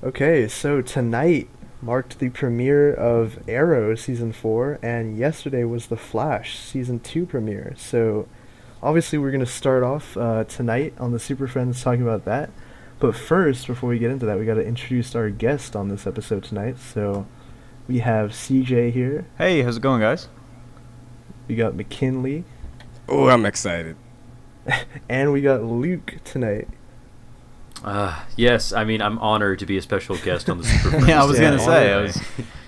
Okay, so tonight marked the premiere of Arrow season 4, and yesterday was the Flash season 2 premiere. So obviously we're gonna start off tonight on the Superfriends talking about that. But first, before we get into that, we gotta introduce our guest on this episode tonight. So we have CJ here. Hey, how's it going, guys? We got McKinley. Oh, I'm excited. And we got Luke tonight. Yes, I mean, I'm honored to be a special guest on the Super Friends. Yeah, I was gonna say, honor.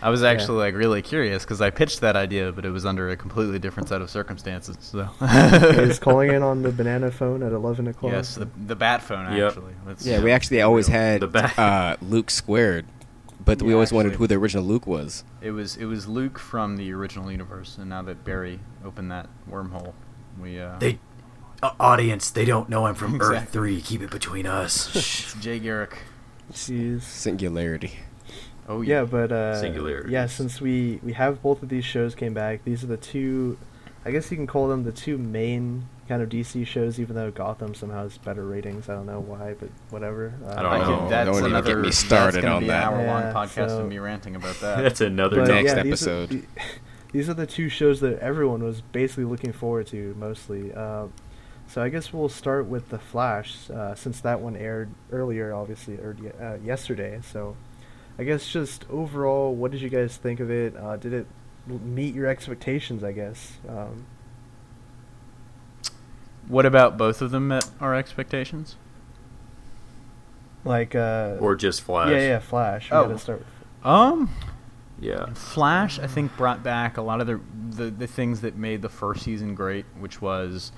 I was actually like really curious because I pitched that idea, but it was under a completely different set of circumstances. So Is calling in on the banana phone at 11 o'clock. yes, the bat phone Yep. actually. Yeah, we actually always had The Luke squared, but we Yeah, always wondered actually. who the original Luke was. It was Luke from the original universe, and now that Barry opened that wormhole, we Audience, they don't know I'm from Exactly. Earth 3. Keep it between us. it's Jay Garrick. Jeez. Singularity. Oh Yeah, but Singularity. yeah, since we have both of these shows came back, these are the two, I guess you can call them the two main kind of DC shows, even though Gotham somehow has better ratings. I don't know why, but whatever. I don't know. That's Don't even another, get me started that's gonna on be that. An hour-long Yeah, podcast so- of me ranting about that. That's another But, topic. Next yeah, episode. These are the two shows that everyone was basically looking forward to mostly. So I guess we'll start with The Flash, since that one aired earlier, obviously, or yesterday. So I guess just overall, what did you guys think of it? Did it meet your expectations, I guess? What about both of them met our expectations? Like, Or just Flash. yeah, Flash. We Oh. gotta start with. Yeah. Flash, I think, brought back a lot of the things that made the first season great, which was,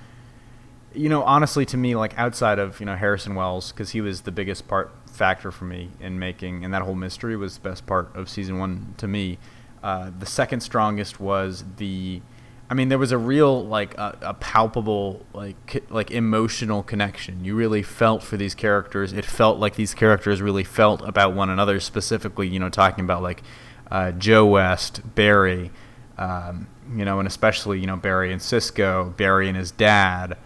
honestly, to me, like outside of Harrison Wells, because he was the biggest factor for me in making, and that whole mystery was the best part of season 1 to me. The second strongest was there was a real a palpable like emotional connection. You really felt for these characters. It felt like these characters really felt about one another. Specifically, talking about Joe West, Barry, and especially Barry and Cisco, Barry and his dad.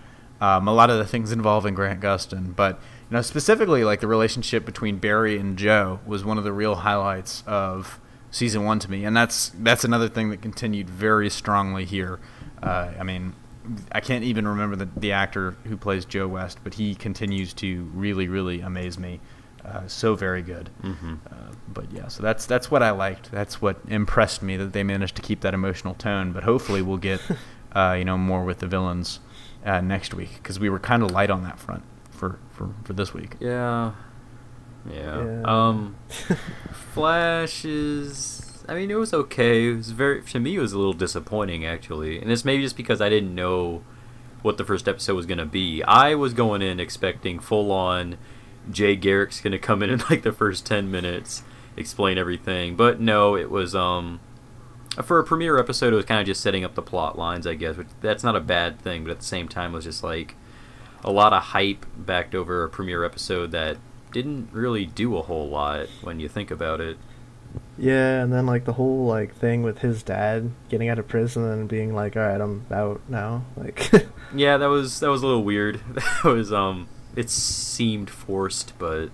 A lot of the things involving Grant Gustin, but specifically the relationship between Barry and Joe was one of the real highlights of season 1 to me, and that's another thing that continued very strongly here. I can't even remember the actor who plays Joe West, but he continues to really, really amaze me. So very good. Mm-hmm. But yeah, so that's what I liked. That's what impressed me, that they managed to keep that emotional tone. But hopefully we'll get more with the villains next week, because we were kind of light on that front for this week. Yeah. Flash is... it was okay. It was to me, it was a little disappointing, actually. And it's maybe just because I didn't know what the first episode was going to be. I was going in expecting full-on Jay Garrick's going to come in the first 10 minutes, explain everything. But no, it was... for a premiere episode, it was kind of just setting up the plot lines, I guess. Which, that's not a bad thing, but at the same time, it was just a lot of hype backed over a premiere episode that didn't really do a whole lot when you think about it. Yeah, and then the whole thing with his dad getting out of prison and being like, all right, I'm out now. Yeah, that was a little weird. That was it seemed forced, but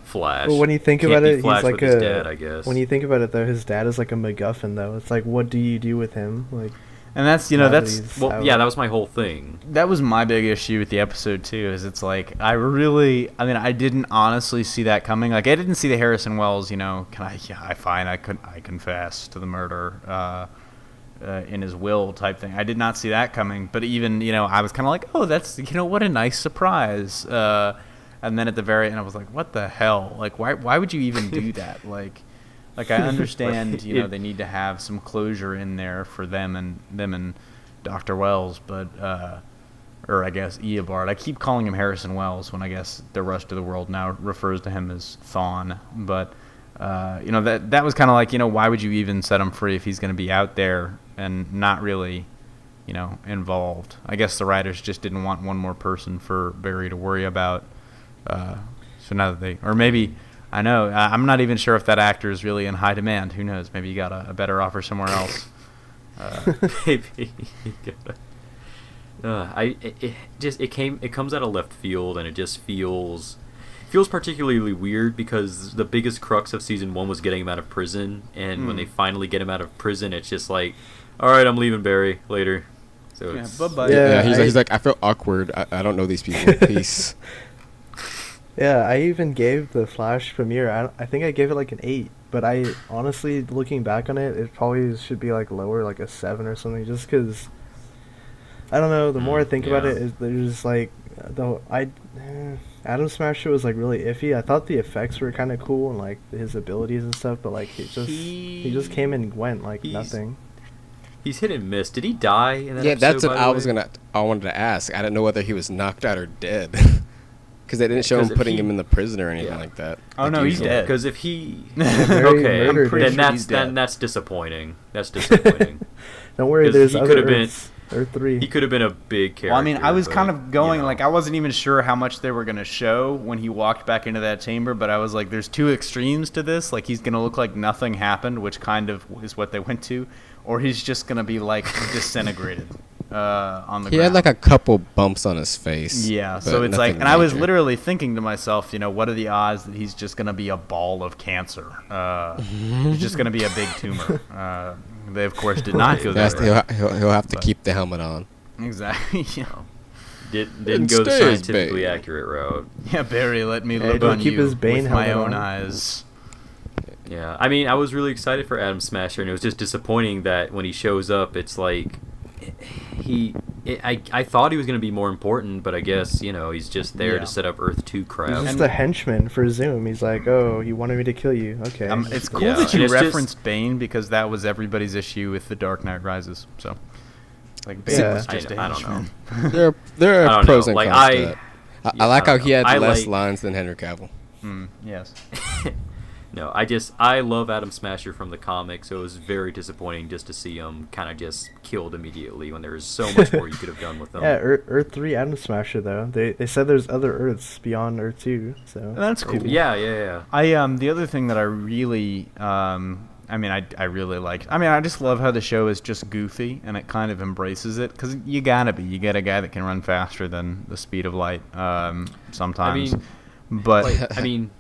Flash. Well, when you think Can't about be it, Flash he's with his dad, I guess. When you think about it, though, his dad is like a MacGuffin, though. It's what do you do with him? And that's now that that's he's Well, out. yeah, that was my whole thing. that was my big issue with the episode too. Is it's I didn't honestly see that coming. I didn't see the Harrison Wells. I confess to the murder in his will type thing. I did not see that coming. But even I was kind of like, oh, that's what a nice surprise. And then at the very end, I was like, what the hell? Why would you even do that? I understand, they need to have some closure in there for them and Dr. Wells, but or I guess Eobard. I keep calling him Harrison Wells when I guess the rest of the world now refers to him as Thawne. But that was kind of why would you even set him free if he's going to be out there and not really, involved? I guess the writers just didn't want one more person for Barry to worry about. So now that or maybe. I know. I'm not even sure if that actor is really in high demand. Who knows? Maybe you got a better offer somewhere else. Maybe. It comes out of left field, and it just feels feels particularly weird because the biggest crux of season 1 was getting him out of prison, and when they finally get him out of prison, it's just like, all right, I'm leaving Barry later. So Yeah, it's, bye-bye. Yeah, Yeah, he's like, I feel awkward. I don't know these people. Peace. Yeah, I even gave the Flash premiere. I think I gave it like an 8, but I honestly, looking back on it, it probably should be like lower, like a 7 or something, just because. I don't know. The more I think about yeah. it, there's like Atom Smasher was like really iffy. I thought the effects were kind of cool and like his abilities and stuff, but like he just came and went like nothing. He's hit and miss. Did he die in that Yeah, episode, that's what by the way? I wanted to ask. I didn't know whether he was knocked out or dead. Because they didn't show him 'Cause if putting he- him in the prison or anything Yeah. like that. Oh, like no, he's usual. dead. Because if he... Barry okay, murdered pretty him. sure then he's dead. that's disappointing. That's disappointing. Don't worry, 'Cause there's he other could've been- Earths. Earth 3. He could have been a big character. Well, I mean, I was but, kind of going, you know. like, I wasn't even sure how much they were going to show when he walked back into that chamber, but I was like, there's two extremes to this. Like, he's going to look like nothing happened, which kind of is what they went to, or he's just going to be, like, disintegrated on the He ground. had like a couple bumps on his face. Yeah, but so it's like, nothing and I was major. literally thinking to myself, you know, what are the odds that he's just going to be a ball of cancer? He's just going to be a big tumor. They, of course, did not go That's- that route. he'll have to But- keep the helmet on. Exactly, yeah. Didn't go the stays, scientifically babe. accurate route. Yeah, Barry, let me Hey, look don't on keep you his Bane with my helmet own on. eyes. Yeah, I mean, I was really excited for Atom Smasher, and it was just disappointing that when he shows up, it's like I thought he was going to be more important, but I guess he's just there Yeah. to set up Earth 2 He's crap. just a henchman for Zoom. He's like, oh, you wanted me to kill you. Okay. It's cool Yeah, that and you it's just- referenced Bane because that was everybody's issue with The Dark Knight Rises. So, like, Bane Yeah. was just a I don't henchman. There I are don't pros know, and like, cons to I- that. yeah, I like I how don't he know. had I less like- lines than Henry Cavill. Yes. No, I love Atom Smasher from the comics, so it was very disappointing just to see him kind of just killed immediately when there was so much more you could have done with him. Yeah, Earth 3 Atom Smasher though. They said there's other Earths beyond Earth 2, so That's cool. Yeah. I the other thing that I really I really like. I mean, I just love how the show is just goofy and it kind of embraces it because you gotta be. You get a guy that can run faster than the speed of light. Sometimes, but I mean,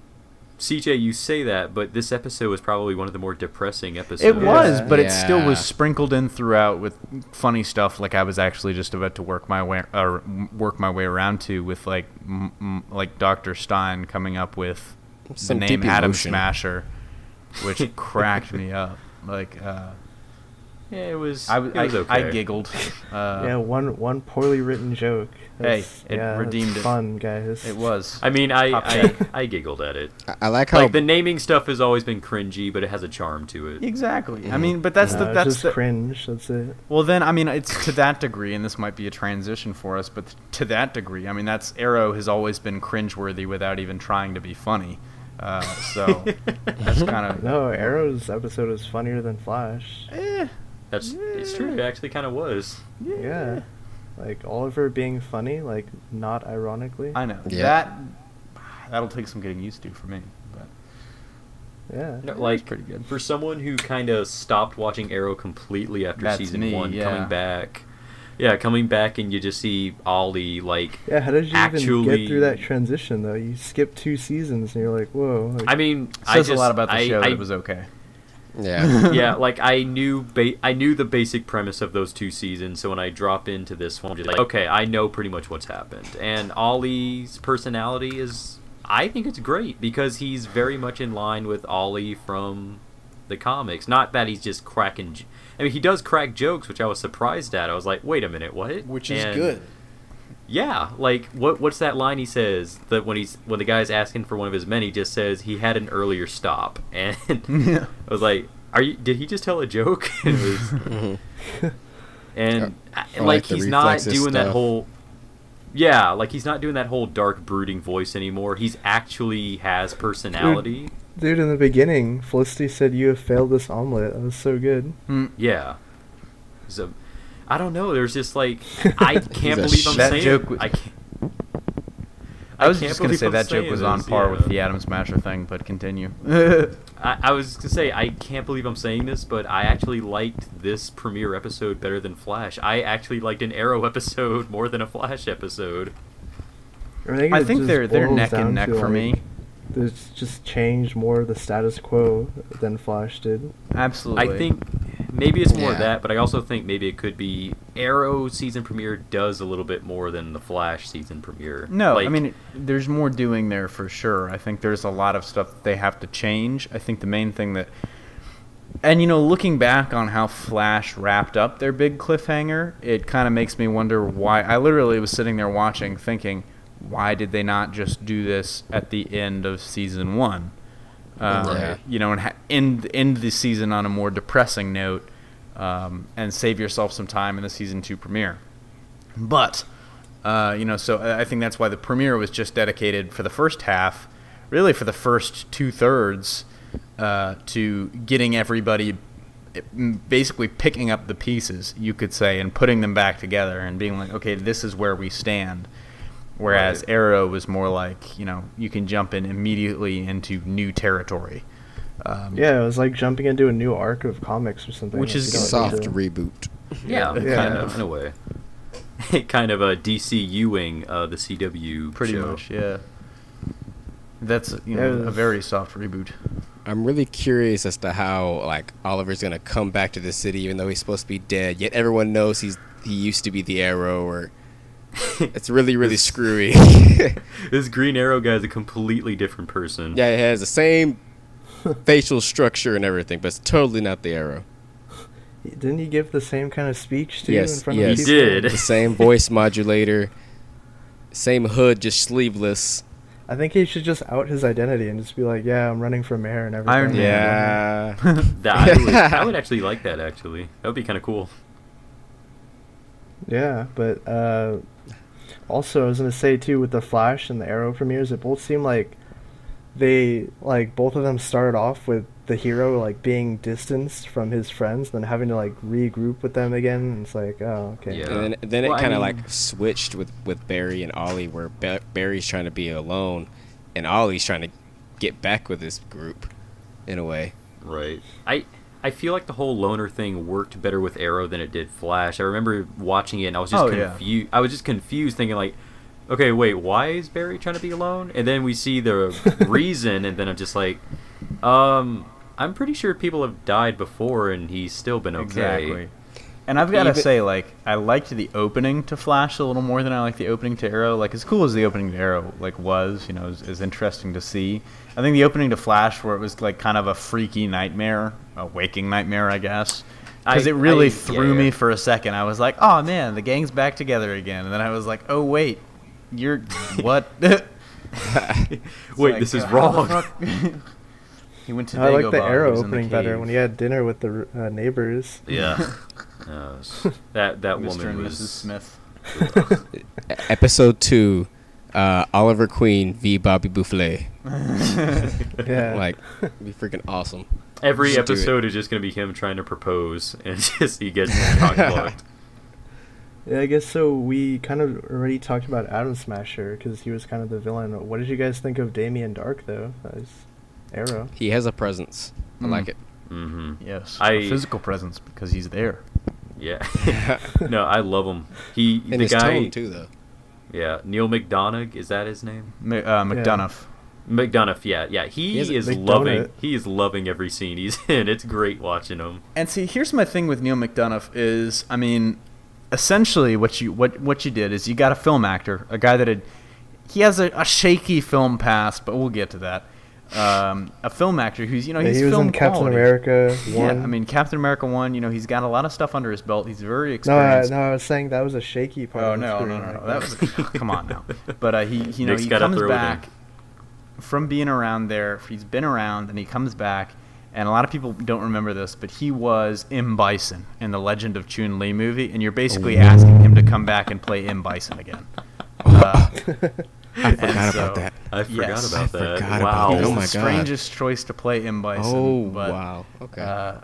CJ, you say that, but this episode was probably one of the more depressing episodes. it was, Yeah. but it still was Yeah. sprinkled in throughout with funny stuff. Like I was actually just about to work my way around to with like like Dr. Stein coming up with Some the name deep Atom emotion. Smasher, which cracked me up. Like Yeah, it was. I it was okay. I giggled. yeah, one poorly written joke. Hey, it redeemed it's it. fun, guys. It was. I mean, Top check. I giggled at it. I like how Like the naming stuff has always been cringy, but it has a charm to it. Exactly. I mean, but that's No, the it's that's just the cringe. That's it. well. Then I mean, it's to that degree, and this might be a transition for us, but to that degree, I mean, that's Arrow has always been cringeworthy without even trying to be funny. So that's kind of No, Arrow's episode is funnier than Flash. It's true. It actually kind of was. Yeah. Like Oliver being funny, like not ironically. I know Yeah. that'll take some getting used to for me, but Yeah. No, It like was pretty good. for someone who kind of stopped watching Arrow completely after That's season me, 1, yeah. coming back. Yeah, coming back and you just see Ollie like. Yeah, how did you even Actually- get through that transition though? You skipped 2 seasons and you're like, whoa. Like, I mean, says a lot about the show that it was okay. yeah. yeah, like I knew the basic premise of those 2 seasons, so when I drop into this one, I'm just like, okay, I know pretty much what's happened. And Ollie's personality is, I think it's great because he's very much in line with Ollie from the comics. Not that he's just cracking. I mean, he does crack jokes, which I was surprised at. I was like, wait a minute, what? Which is And- good. Yeah, like what's that line he says that when the guy's asking for one of his men, he just says he had an earlier stop, and Yeah. I was like, did he just tell a joke? And it was, and Or like like the he's not reflexes doing that stuff. whole. Yeah, like he's not doing that whole dark brooding voice anymore. He's actually has personality. dude, in the beginning, Felicity said you have failed this omelet. That was so good. Yeah. So, I don't know. There's just like I can't He's a believe I'm That saying joke w- I can't. I was can't just gonna believe say I'm that joke saying was on this, par yeah. with the Atom Smasher thing, but continue. I was gonna say I can't believe I'm saying this, but I actually liked this premiere episode better than Flash. I actually liked an Arrow episode more than a Flash episode. I I think it they're just neck boils and down neck to, for me. There's just changed more of the status quo than Flash did. Absolutely. I think maybe it's more Yeah. that, but I also think maybe it could be Arrow season premiere does a little bit more than the Flash season premiere. No, Like, I mean, there's more doing there for sure. I think there's a lot of stuff that they have to change. I think the main thing that... And, looking back on how Flash wrapped up their big cliffhanger, it kind of makes me wonder why... I literally was sitting there watching, thinking, why did they not just do this at the end of Season 1? Right. And end the season on a more depressing note, and save yourself some time in the Season 2 premiere. But, so I think that's why the premiere was just dedicated for the first half, really for the first 2/3, to getting everybody basically picking up the pieces, you could say, and putting them back together and being like, okay, this is where we stand. Whereas Right. Arrow was more like, you can jump in immediately into new territory. Yeah, it was like jumping into a new arc of comics or something. Which like, is you don't Soft need to- reboot. yeah, Yeah. kind of in a way. Kind of a DCUing the CW Pretty show. much, yeah. That's Yeah, it a was- very soft reboot. I'm really curious as to how Oliver's gonna come back to the city, even though he's supposed to be dead. Yet everyone knows he used to be the Arrow. Or it's really really screwy. This Green Arrow guy is a completely different person. Yeah, it has the same facial structure and everything, but it's totally not the Arrow. Didn't he give the same kind of speech to Yes, you in front yes. of He people? did. The same voice modulator, same hood, just sleeveless. I think he should just out his identity and just be like, yeah, I'm running for mayor and everything. Iron Man. Yeah. I would actually like that. Actually, that would be kind of cool. Yeah, but also I was gonna say too, with the Flash and the Arrow premieres, it both seem like both of them started off with the hero being distanced from his friends, then having to regroup with them again. And it's like, oh, okay. Yeah. And then Well, it I kind of mean- switched with Barry and Ollie, where Barry's trying to be alone, and Ollie's trying to get back with his group, in a way. Right. I feel like the whole loner thing worked better with Arrow than it did Flash. I remember watching it and I was just confused. I was just confused, thinking okay, wait, why is Barry trying to be alone? And then we see the reason, and then I'm just like, I'm pretty sure people have died before, and he's still been okay. Exactly. And I've got to Even- say, I liked the opening to Flash a little more than I liked the opening to Arrow. As cool as the opening to Arrow was, is interesting to see. I think the opening to Flash, where it was kind of a freaky nightmare, a waking nightmare, I guess. Because it really threw me for a second. I was like, oh man, the gang's back together again. And then I was like, oh wait, you're what? Wait, this is wrong. He went to I like Dagobah, the he Arrow was in the opening better cave. when he had dinner with the neighbors. Yeah. That Mr. woman and was Mrs. Smith. Episode 2, Oliver Queen v. Bobby Boufflé. Yeah. It'd be freaking awesome. Every Just do it. episode is just going to be him trying to propose, and just he gets cock blocked. Yeah, I guess so. We kind of already talked about Atom Smasher because he was kind of the villain. What did you guys think of Damien Dark though, as Arrow? He has a presence. I like it. Mm-hmm. Yes, I- a physical presence because he's there. Yeah. No, I love him. And The his guy. tone, too, though. Yeah, Neil McDonough, is that his name? McDonough. McDonough, yeah. He has a is McDonough. loving. He is loving every scene he's in. It's great watching him. And see, here's my thing with Neil McDonough is, I mean, essentially what you did is you got a film actor, a guy that he has a shaky film past, but we'll get to that. A film actor who's Yeah, he's he was film in Captain quality. America 1. Yeah, I mean Captain America 1. He's got a lot of stuff under his belt. He's very no, experienced. I was saying that was a shaky part. Oh of his no, career. that was come on now. But he Nick's he gotta comes throw it in. back from being around there. He's been around and he comes back, and a lot of people don't remember this, but he was M. Bison in the Legend of Chun-Li movie, and you're basically asking him to come back and play M. Bison again. I forgot so- about that. I forgot Yes. about I that. forgot Wow. about It that. was Oh the my God. strangest choice to play M. Bison. Oh, but, wow. Okay.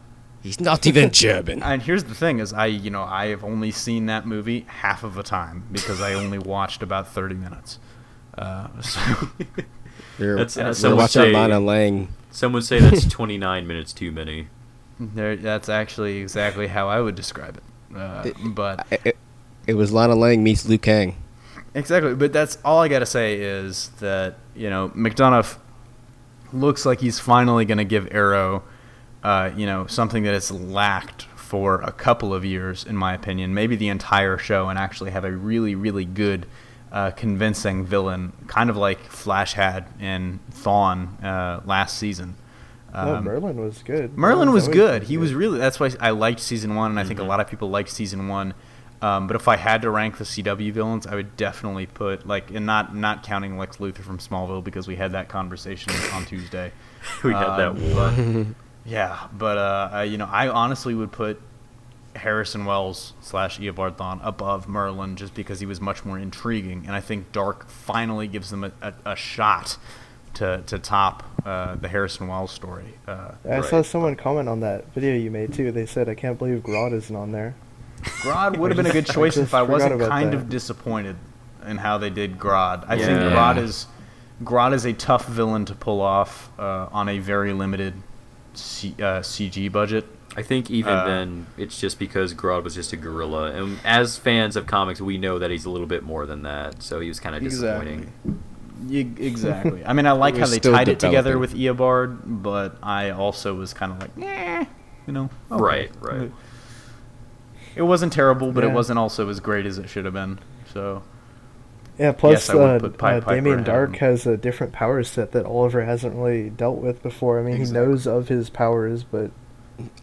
He's Uh, not even German. And here's the thing: is I have only seen that movie half of the time because I only watched about 30 minutes. So We're someone watching say- Lana Lang. Some would say that's 29 minutes too many. that's actually exactly how I would describe it. But It was Lana Lang meets Liu Kang. Exactly, but that's all I gotta say is that McDonough looks like he's finally gonna give Arrow, something that it's lacked for a couple of years, in my opinion, maybe the entire show, and actually have a really, really good, convincing villain, kind of like Flash had in Thawne last season. Merlin was good. Merlin was good. He was really. That's why I liked season 1, and I think a lot of people liked season 1. But if I had to rank the CW villains, I would definitely put and not counting Lex Luthor from Smallville, because we had that conversation on Tuesday. We had that one. Yeah, but I honestly would put Harrison Wells / Eobard Thawne above Merlin, just because he was much more intriguing, and I think Dark finally gives them a shot to top the Harrison Wells story. I saw someone comment on that video you made too. They said, "I can't believe Grodd isn't on there." Grodd would have been a good choice if I wasn't kind of disappointed in how they did Grodd. I think Grodd is a tough villain to pull off on a very limited CG budget. I think even then, it's just because Grodd was just a gorilla, and as fans of comics, we know that he's a little bit more than that. So he was kind of disappointing. Exactly. I mean, I like how they tied it together with Eobard, but I also was kind of like, okay. Right. It wasn't terrible, but it wasn't also as great as it should have been. So, yeah. Plus, yes, Damien Dark has a different power set that Oliver hasn't really dealt with before. I mean, he knows of his powers, but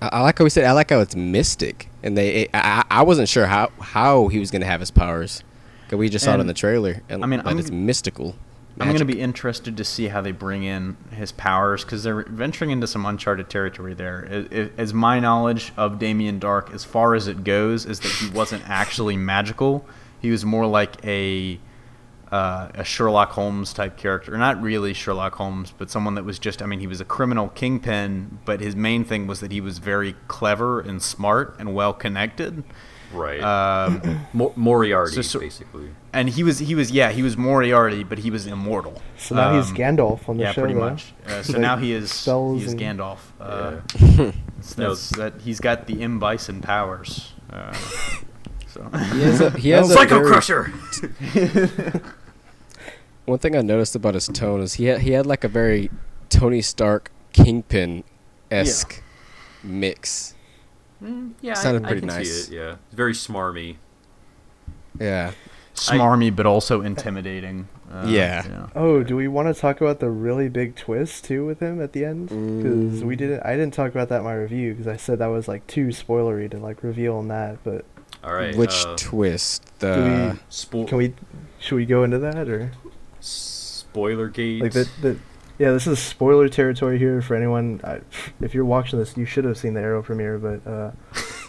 I like how we said. I like how it's mystic, and I wasn't sure how he was going to have his powers, because we just saw it in the trailer. And, it's mystical. I'm going to be interested to see how they bring in his powers, because they're venturing into some uncharted territory there. As my knowledge of Damien Dark, as far as it goes, is that he wasn't actually magical. He was more like a Sherlock Holmes type character. Not really Sherlock Holmes, but someone that was just, he was a criminal kingpin, but his main thing was that he was very clever and smart and well-connected. Right. Moriarty, basically. And he was Moriarty, but he was immortal. So now he's Gandalf on the show. Yeah, pretty much. So now he is Gandalf. He's got the M. Bison powers. He has Psycho Crusher. One thing I noticed about his tone is he had like a very Tony Stark Kingpin-esque mix. Yeah, sounded I pretty can nice. See it, yeah. It's very smarmy. Yeah. Smarmy, but also intimidating. Oh, do we want to talk about the really big twist too with him at the end? Because I didn't talk about that in my review, because I said that was like too spoilery to like reveal on that. But all right, which twist? Should we go into that, or spoiler gate? Like yeah, this is spoiler territory here for anyone. If you're watching this, you should have seen the Arrow premiere. But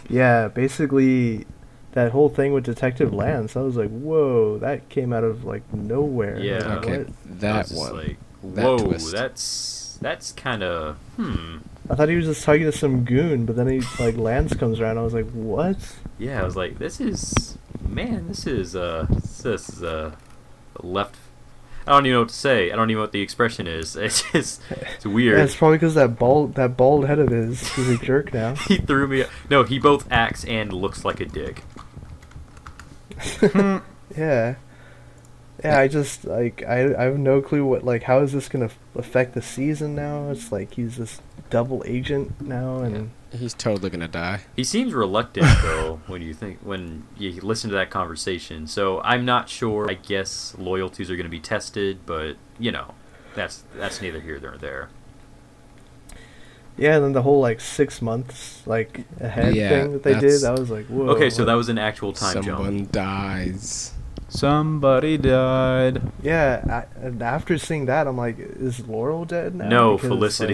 yeah, basically that whole thing with Detective Lance, I was like, whoa, that came out of like nowhere. Yeah, okay, that one. Like, whoa, twist. That's kind of I thought he was just talking to some goon, but then Lance comes around. I was like, what? Yeah, I was like, this is left. I don't even know what to say. I don't even know what the expression is. It's weird. Yeah, it's probably because that bald head of his is a jerk now. He threw me. No, he both acts and looks like a dick. Yeah. I just I have no clue what how is this gonna affect the season now? It's like he's this double agent now, and he's totally gonna die. He seems reluctant though when you listen to that conversation. So I'm not sure. I guess loyalties are gonna be tested, but that's neither here nor there. Yeah, and then the whole 6 months ahead thing that they did, I was like, whoa. Okay, so that was an actual time jump. Someone dies. Somebody died. Yeah, and after seeing that, I'm like, is Laurel dead now? No, because, Felicity.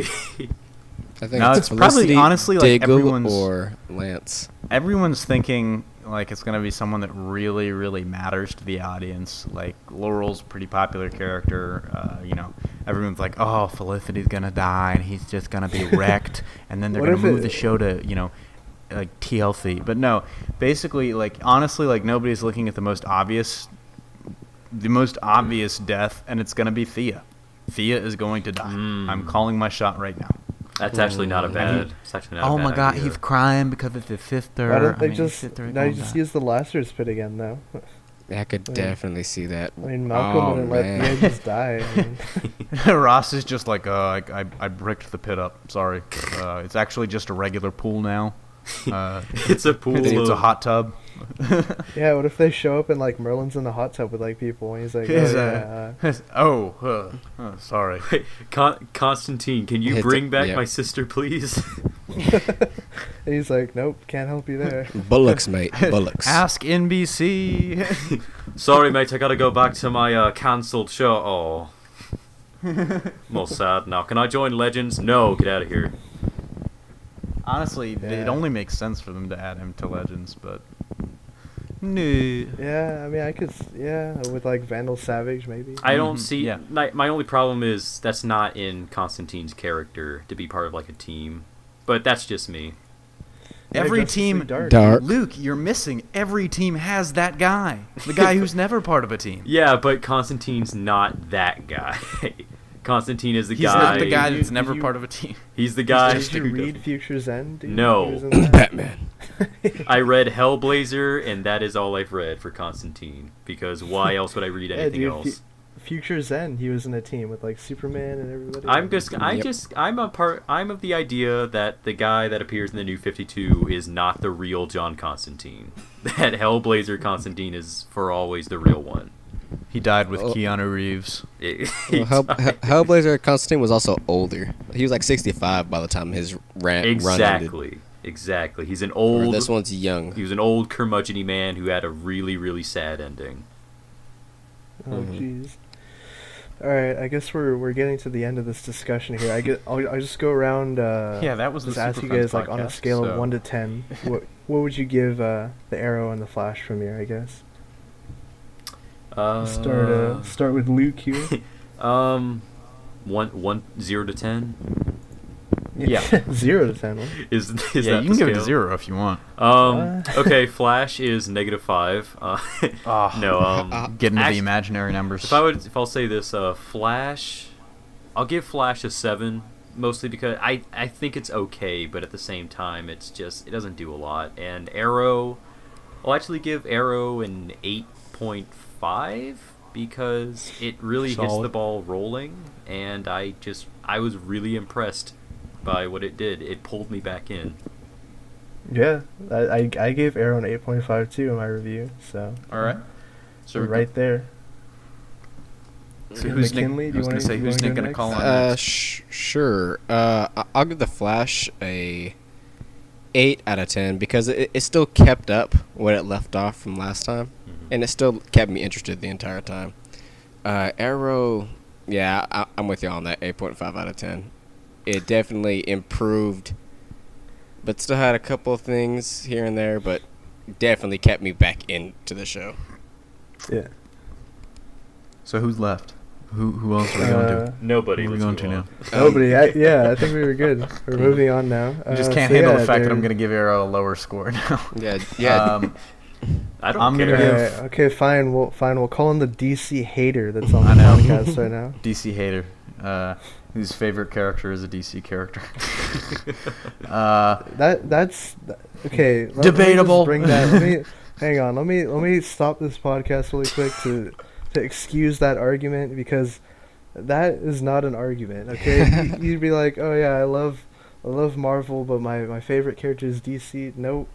I think it's Felicity, probably honestly Diggle or Lance. Everyone's thinking it's gonna be someone that really, really matters to the audience. Like Laurel's a pretty popular character. Everyone's like, oh, Felicity's gonna die and he's just gonna be wrecked, and then they're gonna move the show to TLC. But no, basically, honestly, nobody's looking at the most obvious death, and it's gonna be Thea. Thea is going to die. I'm calling my shot right now. That's actually not a bad. Oh my God, he's crying because it's his sister. Why don't they just use the Lazarus pit again though? I could definitely see that. I mean, Malcolm wouldn't let the edges die. I mean. Ross is just like, I bricked the pit up. Sorry. It's actually just a regular pool now. It's a pool. It's a hot tub. Yeah, what if they show up and like Merlin's in the hot tub with like people and he's like, sorry. Wait, Constantine, can you bring back my sister, please? And he's like, nope, can't help you there. Bullocks, mate. Bullocks. Ask NBC. Sorry, mate, I gotta go back to my cancelled show. Oh. More sad now. Can I join Legends? No, get out of here. Honestly, it only makes sense for them to add him to Legends, but no. Yeah, I mean, I could, with like Vandal Savage maybe. I don't see. Yeah. My only problem is that's not in Constantine's character to be part of like a team, but that's just me. Every team, Dark. Luke, you're missing. Every team has that guy, the guy who's never part of a team. Yeah, but Constantine's not that guy. Constantine is the He's guy. He's not the guy that's never part of a team. He's the guy. Did you read Future's End? No. Batman. I read Hellblazer, and that is all I've read for Constantine. Because why else would I read anything else? Future's End, he was in a team with like Superman and everybody. I'm of the idea that the guy that appears in the New 52 is not the real John Constantine. That Hellblazer Constantine is for always the real one. He died with Keanu Reeves. Hellblazer Constantine was also older. He was like 65 by the time his run ended. Exactly. He's an old. This one's young. He was an old curmudgeon-y man who had a really, really sad ending. Oh jeez. All right, I guess we're getting to the end of this discussion here. I'll just go around. That was just the ask you Superfriends guys like on a scale of 1 to 10, what would you give the Arrow and the Flash premiere? I guess. Start with Luke here. 0 to 10. Yeah, 0 to 10. Huh? Is that you can give it a scale? 0 if you want. Okay, Flash is -5. Get into the imaginary numbers. If I'll say this, Flash, I'll give Flash a 7, mostly because I think it's okay, but at the same time, it doesn't do a lot. And Arrow, I'll actually give Arrow an 8.5 because it really hits the ball rolling, and I was really impressed by what it did. It pulled me back in. Yeah, I gave Arrow an 8.5 too in my review. So all right, so we're right there. So who's McKinley? Nick? I was going to say who's Nick going to call on next? Sure. I'll give the Flash a 8 out of 10 because it still kept up what it left off from last time, and it still kept me interested the entire time. Arrow, yeah, I'm with you on that 8.5 out of 10. It definitely improved, but still had a couple of things here and there, but definitely kept me back into the show. Yeah. So who's left? Who else are we going to? Nobody. Who are we going to now? Nobody. I think we were good. We're moving on now. You just can't handle the fact that I'm going to give Arrow a lower score now. Yeah. I don't care. Okay, fine. We'll call him the DC hater that's on the podcast right now. DC hater. Whose favorite character is a DC character. That's okay. Debatable. Bring that. Hang on. Let me stop this podcast really quick to excuse that argument, because that is not an argument. Okay, you'd be like, oh yeah, I love Marvel, but my favorite character is DC. No,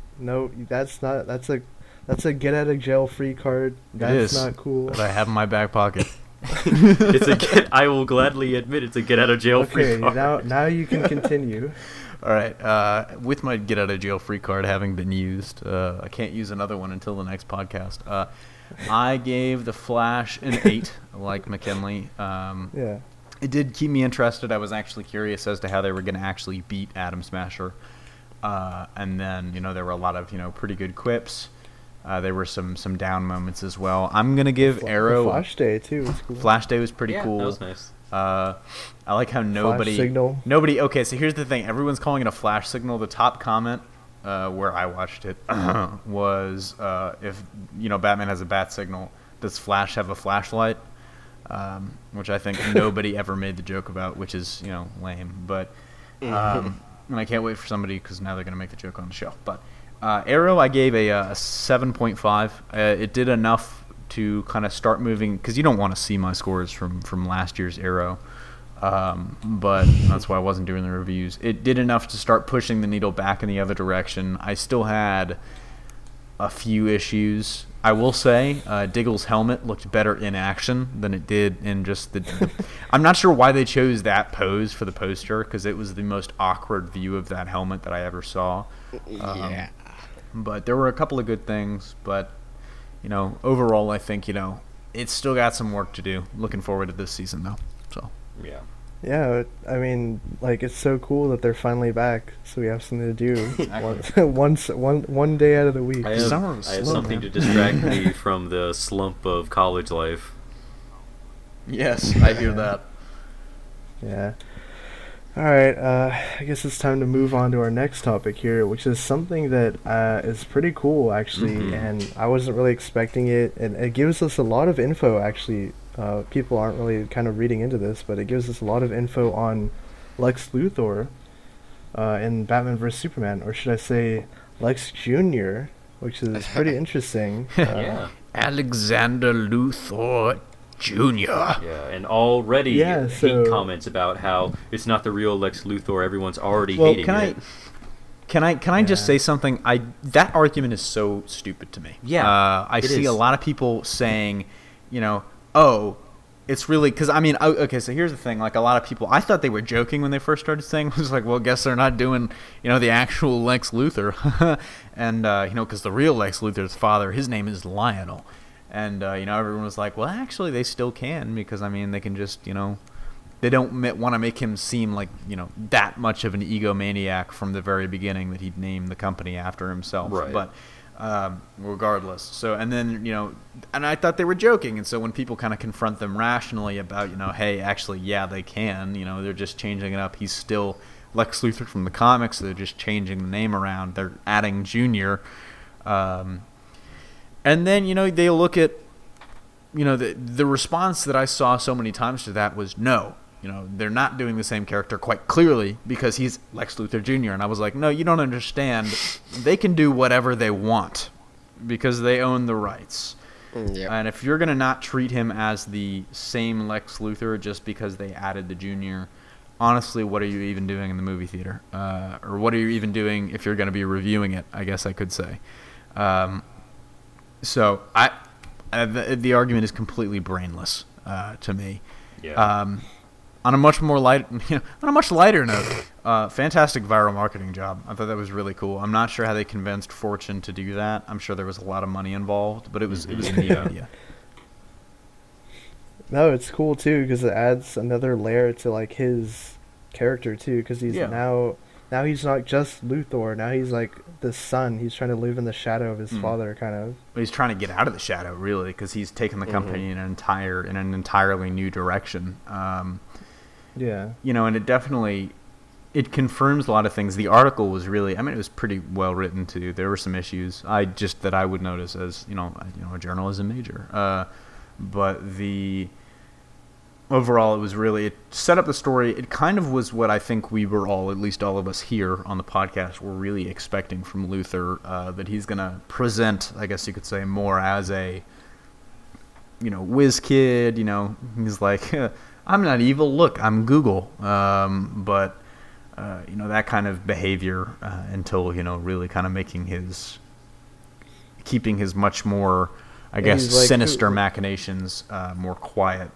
that's not. That's a get out of jail free card. That's not cool. That I have in my back pocket. I will gladly admit it's a get out of jail free card. Okay, now you can continue. All right. With my get out of jail free card having been used, I can't use another one until the next podcast. I gave the Flash an 8, like McKinley. Yeah. It did keep me interested. I was actually curious as to how they were going to actually beat Atom Smasher. And then, there were a lot of, pretty good quips. There were some down moments as well. I'm going to give Arrow... Flash Day, too. Was cool. Flash Day was pretty cool. That was nice. I like how nobody... Flash signal. Okay, so here's the thing. Everyone's calling it a flash signal. The top comment, where I watched it, was if, Batman has a bat signal, does Flash have a flashlight? Which I think nobody ever made the joke about, which is, lame. But and I can't wait for somebody, because now they're going to make the joke on the show. But... Arrow, I gave a 7.5. It did enough to kind of start moving, because you don't want to see my scores from last year's Arrow, but that's why I wasn't doing the reviews. It did enough to start pushing the needle back in the other direction. I still had a few issues. I will say Diggle's helmet looked better in action than it did in just the I'm not sure why they chose that pose for the poster, because it was the most awkward view of that helmet that I ever saw. Yeah. But there were a couple of good things, but overall I think it's still got some work to do. Looking forward to this season though. So Yeah. Yeah, I mean, like, it's so cool that they're finally back, so we have something to do one day out of the week. I have something to distract me from the slump of college life. Yes, I hear that. Yeah. All right, I guess it's time to move on to our next topic here, which is something that is pretty cool, actually, and I wasn't really expecting it, and it gives us a lot of info, actually. People aren't really kind of reading into this, but it gives us a lot of info on Lex Luthor in Batman vs. Superman, or should I say Lex Jr., which is pretty interesting. Yeah. Alexander Luthor Jr. Yeah, and already hate comments about how it's not the real Lex Luthor. Everyone's already hating it. Can I just say something? That argument is so stupid to me. Yeah, I see a lot of people saying, oh, it's really, because okay, so here's the thing, like, a lot of people, I thought they were joking when they first started saying, it was like, well, guess they're not doing, the actual Lex Luthor, and, because the real Lex Luthor's father, his name is Lionel, and, everyone was like, well, actually, they still can, because, they can just, they don't want to make him seem like, that much of an egomaniac from the very beginning that he'd named the company after himself, right. But regardless. So, and then, and I thought they were joking. And so when people kind of confront them rationally about, hey, actually, yeah, they can, they're just changing it up. He's still Lex Luthor from the comics. So they're just changing the name around. They're adding Junior. And then, they look at, the response that I saw so many times to that was no. They're not doing the same character quite clearly because he's Lex Luthor Jr. And I was like, no, you don't understand. They can do whatever they want because they own the rights. Yep. And if you're going to not treat him as the same Lex Luthor just because they added the Jr., honestly, what are you even doing in the movie theater? Or what are you even doing if you're going to be reviewing it, I guess I could say. So the argument is completely brainless to me. Yeah. On a much lighter note, fantastic viral marketing job. I thought that was really cool. I'm not sure how they convinced Fortune to do that. I'm sure there was a lot of money involved, but it was a neat idea. No, it's cool too because it adds another layer to like his character too. Because he's now he's not just Luthor. Now he's like the son. He's trying to live in the shadow of his father, kind of. But he's trying to get out of the shadow, really, because he's taken the company in an entirely new direction. Yeah. And it confirms a lot of things. The article was really, it was pretty well written too. There were some issues that I would notice as, a journalism major. But overall, it set up the story. It kind of was what I think we were all, at least all of us here on the podcast, were really expecting from Luthor, that he's going to present, I guess you could say, more as a, whiz kid, he's like, I'm not evil. Look, I'm Google. But that kind of behavior until really kind of keeping his much more, I guess, like, sinister machinations more quiet.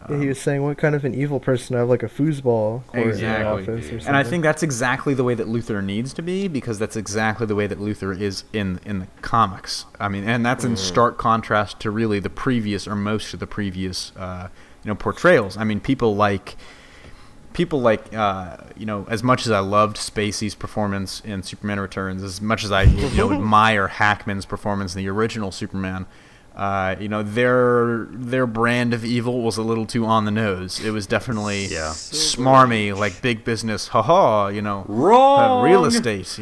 He was saying, what kind of an evil person I have, like a foosball court in the office or something. And I think that's exactly the way that Luthor needs to be, because that's exactly the way that Luthor is in the comics. And that's in stark contrast to really the previous, or most of the previous, portrayals. People like, as much as I loved Spacey's performance in Superman Returns, as much as I, admire Hackman's performance in the original Superman, their brand of evil was a little too on the nose. It was definitely smarmy, like big business, wrong, real estate,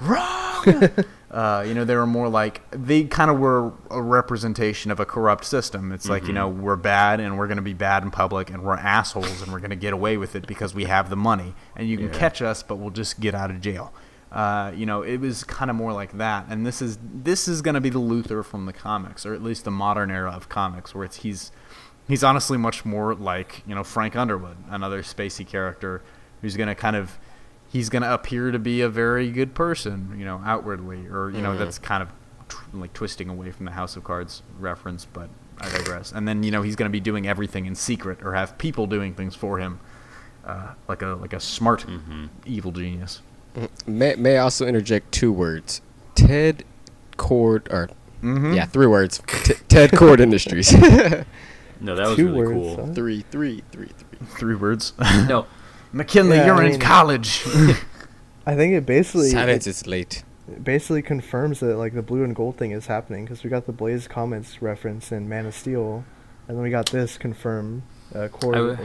wrong. They were more like, they kind of were a representation of a corrupt system. It's like, we're bad and we're going to be bad in public and we're assholes and we're going to get away with it because we have the money and you can catch us, but we'll just get out of jail. It was kind of more like that. And this is going to be the Luthor from the comics, or at least the modern era of comics, where he's honestly much more like, Frank Underwood, another spacey character who's going to he's going to appear to be a very good person, outwardly, or, that's kind of like twisting away from the House of Cards reference, but I digress. And then, he's going to be doing everything in secret, or have people doing things for him, like a smart evil genius. May I also interject 2 words? Ted Cord, or 3 words. Ted Cord Industries. No, that was 2 really words, cool. huh? 3 words. No, McKinley, Yeah, you're I in mean- college. I think it basically Silence is late. basically confirms that like the blue and gold thing is happening, because we got the Blaze Comics reference in Man of Steel, and then we got this confirm Cord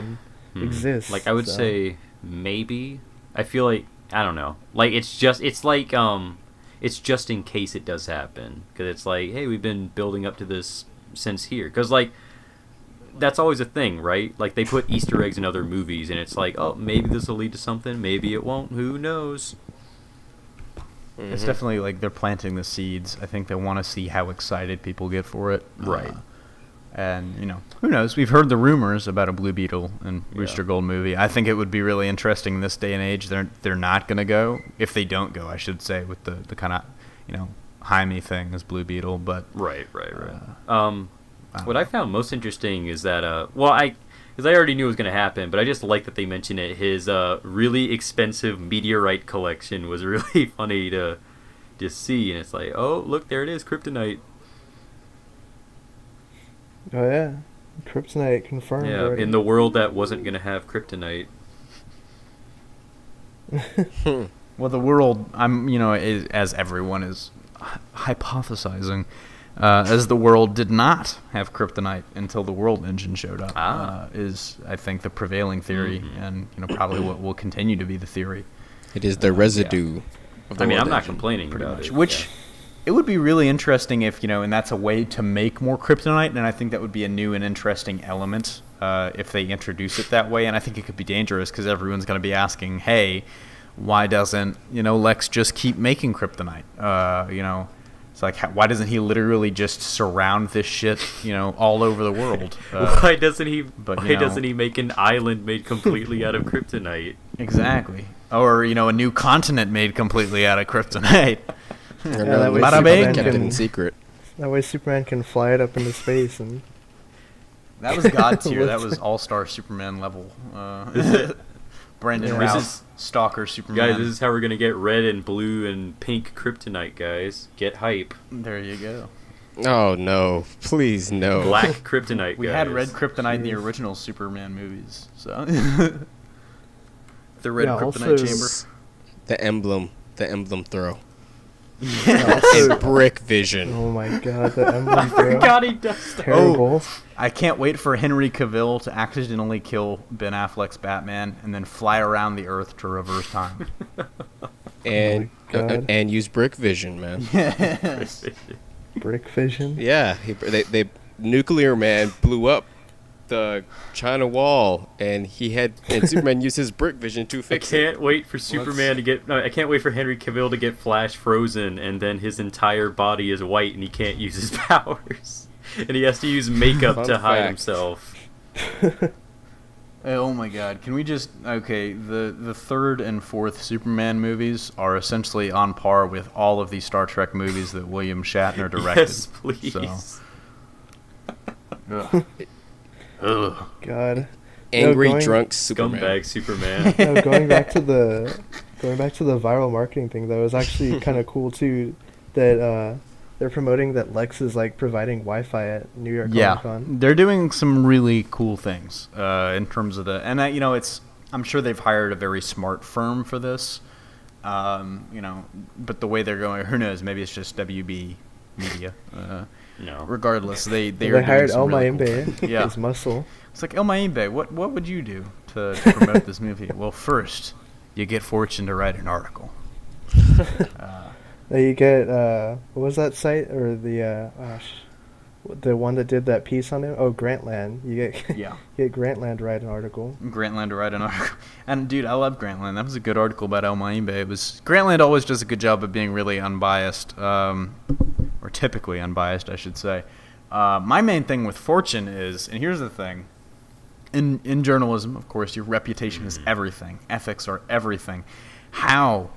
exists. Like, I would so. say maybe. I feel like, I don't know. Like, it's just in case it does happen. Because it's like, hey, we've been building up to this since here. Because, like, that's always a thing, right? Like, they put Easter eggs in other movies, and it's like, oh, maybe this will lead to something. Maybe it won't. Who knows? It's definitely like they're planting the seeds. I think they want to see how excited people get for it. Right. And, who knows? We've heard the rumors about a Blue Beetle and Rooster Gold movie. I think it would be really interesting in this day and age. They're not going to go, if they don't go, I should say, with the kind of, Jaime thing as Blue Beetle. But Right. What I found most interesting is that, because I already knew it was going to happen, but I just like that they mentioned it. His really expensive meteorite collection was really funny to see, and it's like, oh, look, there it is, kryptonite. Oh yeah, kryptonite confirmed. Yeah, already. in the world that wasn't going to have kryptonite. Well, the world, as everyone is hypothesizing, as the world did not have kryptonite until the World Engine showed up, is, I think, the prevailing theory, and probably what will continue to be the theory. It is the residue of the I mean, world I'm not engine. complaining Pretty about much. it. Which, it would be really interesting if, and that's a way to make more kryptonite, and I think that would be a new and interesting element if they introduce it that way, and I think it could be dangerous because everyone's going to be asking, hey, why doesn't, Lex just keep making kryptonite? It's like, why doesn't he literally just surround this shit, all over the world? Why doesn't he? but, Why doesn't he make an island made completely out of kryptonite? Exactly. Or, a new continent made completely out of kryptonite. that way Bada Superman bing. Kept it in can, secret. that way Superman can fly it up into space and. That was God tier. That was all-star Superman level. Brandon Yeah. Routh, Stalker Superman. Guys, this is how we're gonna get red and blue and pink kryptonite, guys. Get hype. There you go. Oh no! Please no. Black kryptonite, We guys. had red kryptonite in the original Superman movies, so the red Yeah, kryptonite also- chamber. The emblem throw. Also, And brick vision. oh my god, the emblem throw. God, he does that. Terrible. I can't wait for Henry Cavill to accidentally kill Ben Affleck's Batman and then fly around the Earth to reverse time. And Oh my God. and use brick vision, man. Yes. Brick vision. Yeah, they Nuclear Man blew up the China Wall, and Superman used his brick vision to I fix it. can't wait for Superman to get. No, I can't wait for Henry Cavill to get Flash frozen, and then his entire body is white, and he can't use his powers, and he has to use makeup Fun to hide fact. himself. Oh my god, can we just... Okay, the third and fourth Superman movies are essentially on par with all of the Star Trek movies that William Shatner directed. Yes, please. So. Ugh. God. Angry going- drunk Superman. Scumbag Superman. No, going back to the viral marketing thing, though, it was actually kind of cool too that they're promoting that Lex is like providing Wi-Fi at New York Yeah, Comic Con. they're doing some really cool things in terms of it's... I'm sure they've hired a very smart firm for this, but the way they're going, who knows? Maybe it's just WB Media. No. Regardless, they They are hired doing some El really cool Maimbe, things. Yeah, his muscle. it's like El Maimbe. What would you do to promote this movie? Well, first you get Fortune to write an article. Now you get what was that site or the The one that did that piece on him? Oh, Grantland. You get Yeah. you get Grantland to write an article. Grantland to write an article. And, dude, I love Grantland. That was a good article about El Maimbe. Grantland always does a good job of being really unbiased, or typically unbiased, I should say. My main thing with Fortune is, and here's the thing, in journalism, of course, your reputation is everything. Ethics are everything. How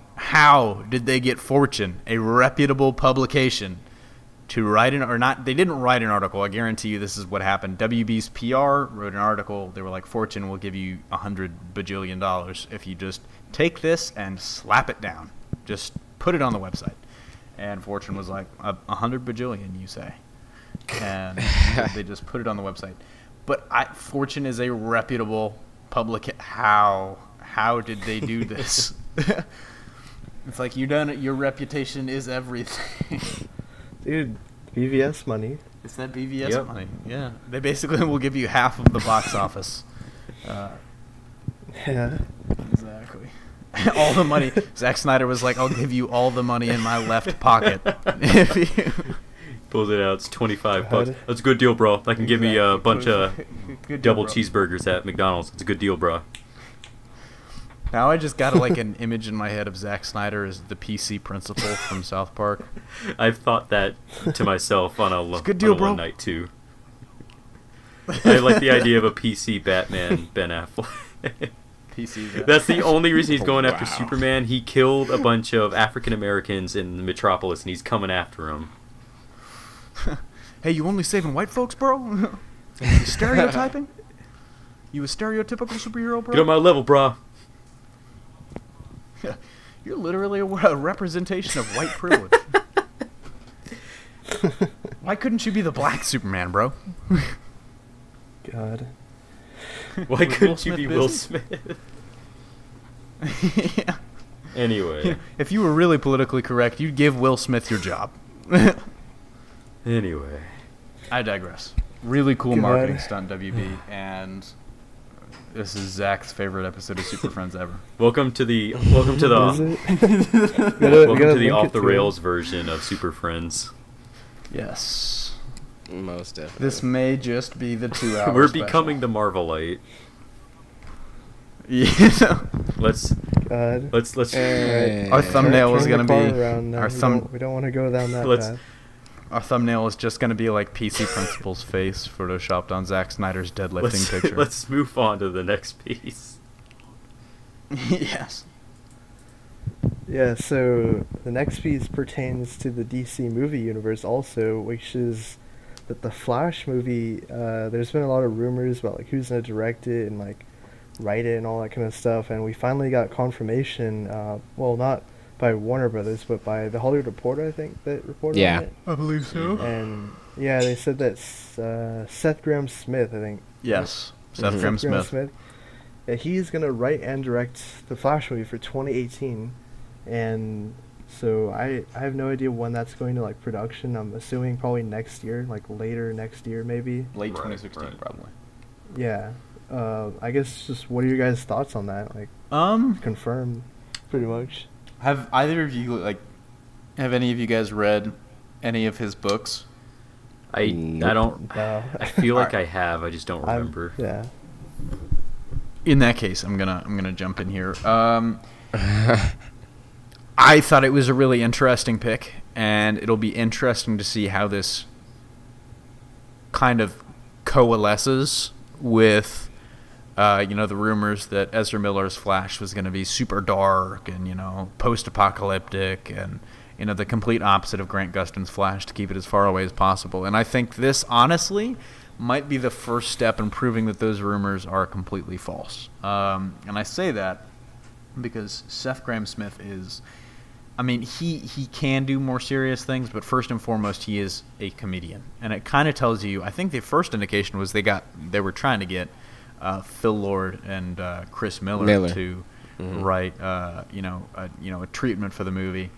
did they get Fortune, a reputable publication, to write an, or not? They didn't write an article. I guarantee you this is what happened. WB's PR wrote an article. They were like, Fortune will give you $100 bajillion if you just take this and slap it down. Just put it on the website. And Fortune was like, 100 bajillion, you say? And they just put it on the website. But Fortune is a reputable public. How did they do this? It's like, you done it. Your reputation is everything. Dude, BvS money. It's that BvS money. Yeah. They basically will give you half of the box office. Yeah. Exactly. All the money. Zack Snyder was like, I'll give you all the money in my left pocket. If you Pulls it out. It's $25. That's a good deal, bro. That can give me a bunch of double cheeseburgers at McDonald's. It's a good deal, bro. Now I just got like an image in my head of Zack Snyder as the PC principal from South Park. I've thought that to myself on a good deal, bro. one night too. I like the idea of a PC Batman Ben Affleck. PC Batman. That's the only reason he's going after Superman. He killed a bunch of African Americans in Metropolis, and he's coming after him. Hey, you only saving white folks, bro? You stereotyping? You a stereotypical superhero, bro? Get on my level, bro. You're literally a representation of white privilege. Why couldn't you be the black Superman, bro? God. Why couldn't you be Will Smith? Yeah. Anyway. If you were really politically correct, you'd give Will Smith your job. Anyway. I digress. Really cool God. marketing stunt, WB, and this is Zach's favorite episode of Superfriends ever. Welcome to the Is it? welcome to the link off it the to rails version of Superfriends. Yes. Most definitely. This may just be the 2 hour We're special. becoming the Marvelite. Yeah. Let's Hey. Our thumbnail is Turn gonna the be car around now. our We don't want to go down that Let's- path. Our thumbnail is just gonna be like PC Principal's face photoshopped on Zack Snyder's deadlifting picture. let's move on to the next piece. Yes. Yeah, so the next piece pertains to the DC movie universe also, which is that the Flash movie, there's been a lot of rumors about like who's gonna direct it and like write it and all that kind of stuff, and we finally got confirmation, well, not by Warner Brothers, but by the Hollywood Reporter, I think, that reported on it. I believe so. And yeah, they said that Seth Grahame Smith, I think. Yes. Seth Mhm. Grahame Smith. Yeah, he's gonna write and direct the Flash movie for 2018, and so I have no idea when that's going to like production. I'm assuming probably next year, like later next year maybe. Late Right, 2016, right. probably. Yeah. I guess just what are your guys' thoughts on that? Like confirmed, pretty much. Have either of you have any of you guys read any of his books? I Nope. don't. No. I feel like I have. I just don't I'm- remember. Yeah. In that case, I'm gonna jump in here. I thought it was a really interesting pick, and it'll be interesting to see how this kind of coalesces with, the rumors that Ezra Miller's Flash was going to be super dark and, post-apocalyptic and, the complete opposite of Grant Gustin's Flash to keep it as far away as possible. And I think this, honestly, might be the first step in proving that those rumors are completely false. And I say that because Seth Grahame Smith is... he can do more serious things, but first and foremost, he is a comedian. And it kind of tells you, I think the first indication was they were trying to get Phil Lord and Chris Miller. To write, a treatment for the movie.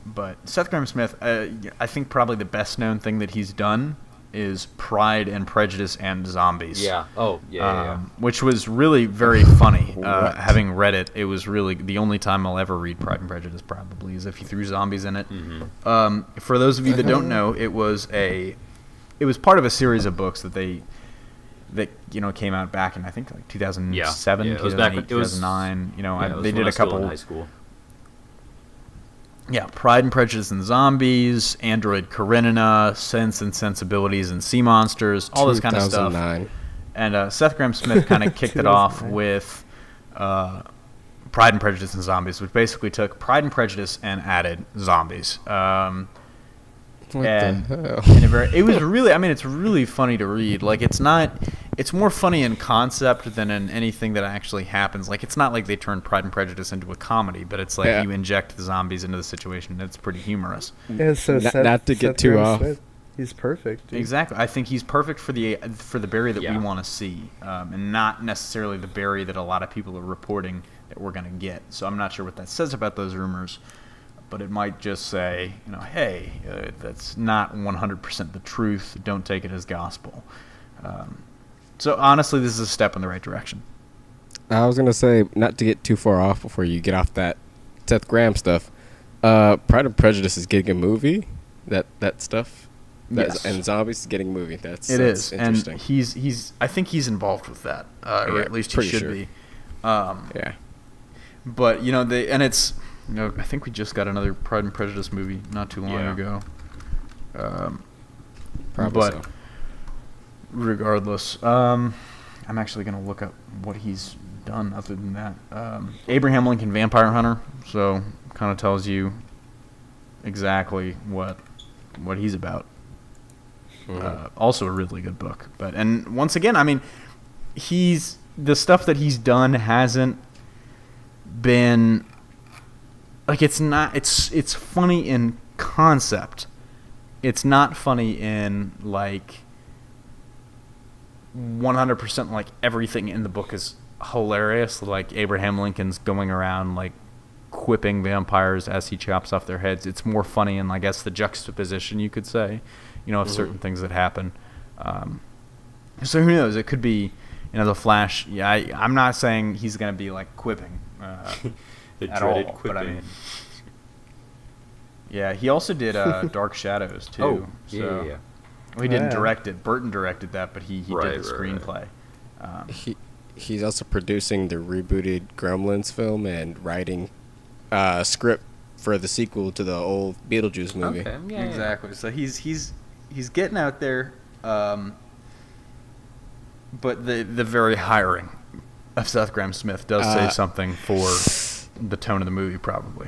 But Seth Grahame Smith, I think probably the best known thing that he's done is Pride and Prejudice and Zombies. Yeah. Oh, yeah. Which was really very funny. Having read it, it was really the only time I'll ever read Pride and Prejudice. Probably is if you threw zombies in it. Mm-hmm. For those of you that don't know, it was part of a series of books that came out back in I think like 2007, yeah. 2008, 2009. They did a couple in high school. Yeah, Pride and Prejudice and Zombies, Android Karenina, Sense and Sensibilities and Sea Monsters, all this kind of stuff. 2009. And Seth Grahame Smith kind of kicked it off with Pride and Prejudice and Zombies, which basically took Pride and Prejudice and added zombies. What and the hell? it was really, it's really funny to read. Like, it's more funny in concept than in anything that actually happens. Like, it's not like they turned Pride and Prejudice into a comedy, but it's like you inject the zombies into the situation. It's pretty humorous. Yeah, so Not to get too off. Smith, he's perfect. Dude. Exactly. I think he's perfect for the Barry that we want to see, and not necessarily the Barry that a lot of people are reporting that we're going to get. So I'm not sure what that says about those rumors. But it might just say, hey, that's not 100% the truth. Don't take it as gospel. So honestly, this is a step in the right direction. I was going to say, not to get too far off before you get off that Seth Grahame stuff, Pride and Prejudice is getting a movie, that stuff. Yes. And Zombies is getting a movie. That's interesting. And I think he's involved with that, or at least he should be. Yeah. But, it's... I think we just got another Pride and Prejudice movie not too long ago. Probably but so. Regardless, I'm actually going to look up what he's done other than that. Abraham Lincoln Vampire Hunter, so kind of tells you exactly what he's about. Mm-hmm. Also a really good book. And once again, the stuff that he's done hasn't been... Like, it's funny in concept. It's not funny in, 100% like everything in the book is hilarious. Like, Abraham Lincoln's going around, quipping vampires as he chops off their heads. It's more funny in, I guess, the juxtaposition, you could say, of certain things that happen. So who knows? It could be, the Flash. Yeah, I'm not saying he's going to be, quipping. The at dreaded all, quipping. But he also did Dark Shadows too. Oh, so. yeah. Well, he didn't direct it. Burton directed that, but he did the screenplay. He's also producing the rebooted Gremlins film and writing a script for the sequel to the old Beetlejuice movie. Okay, yeah, exactly. So he's getting out there, but the very hiring of Seth Grahame Smith does say something for the tone of the movie, probably.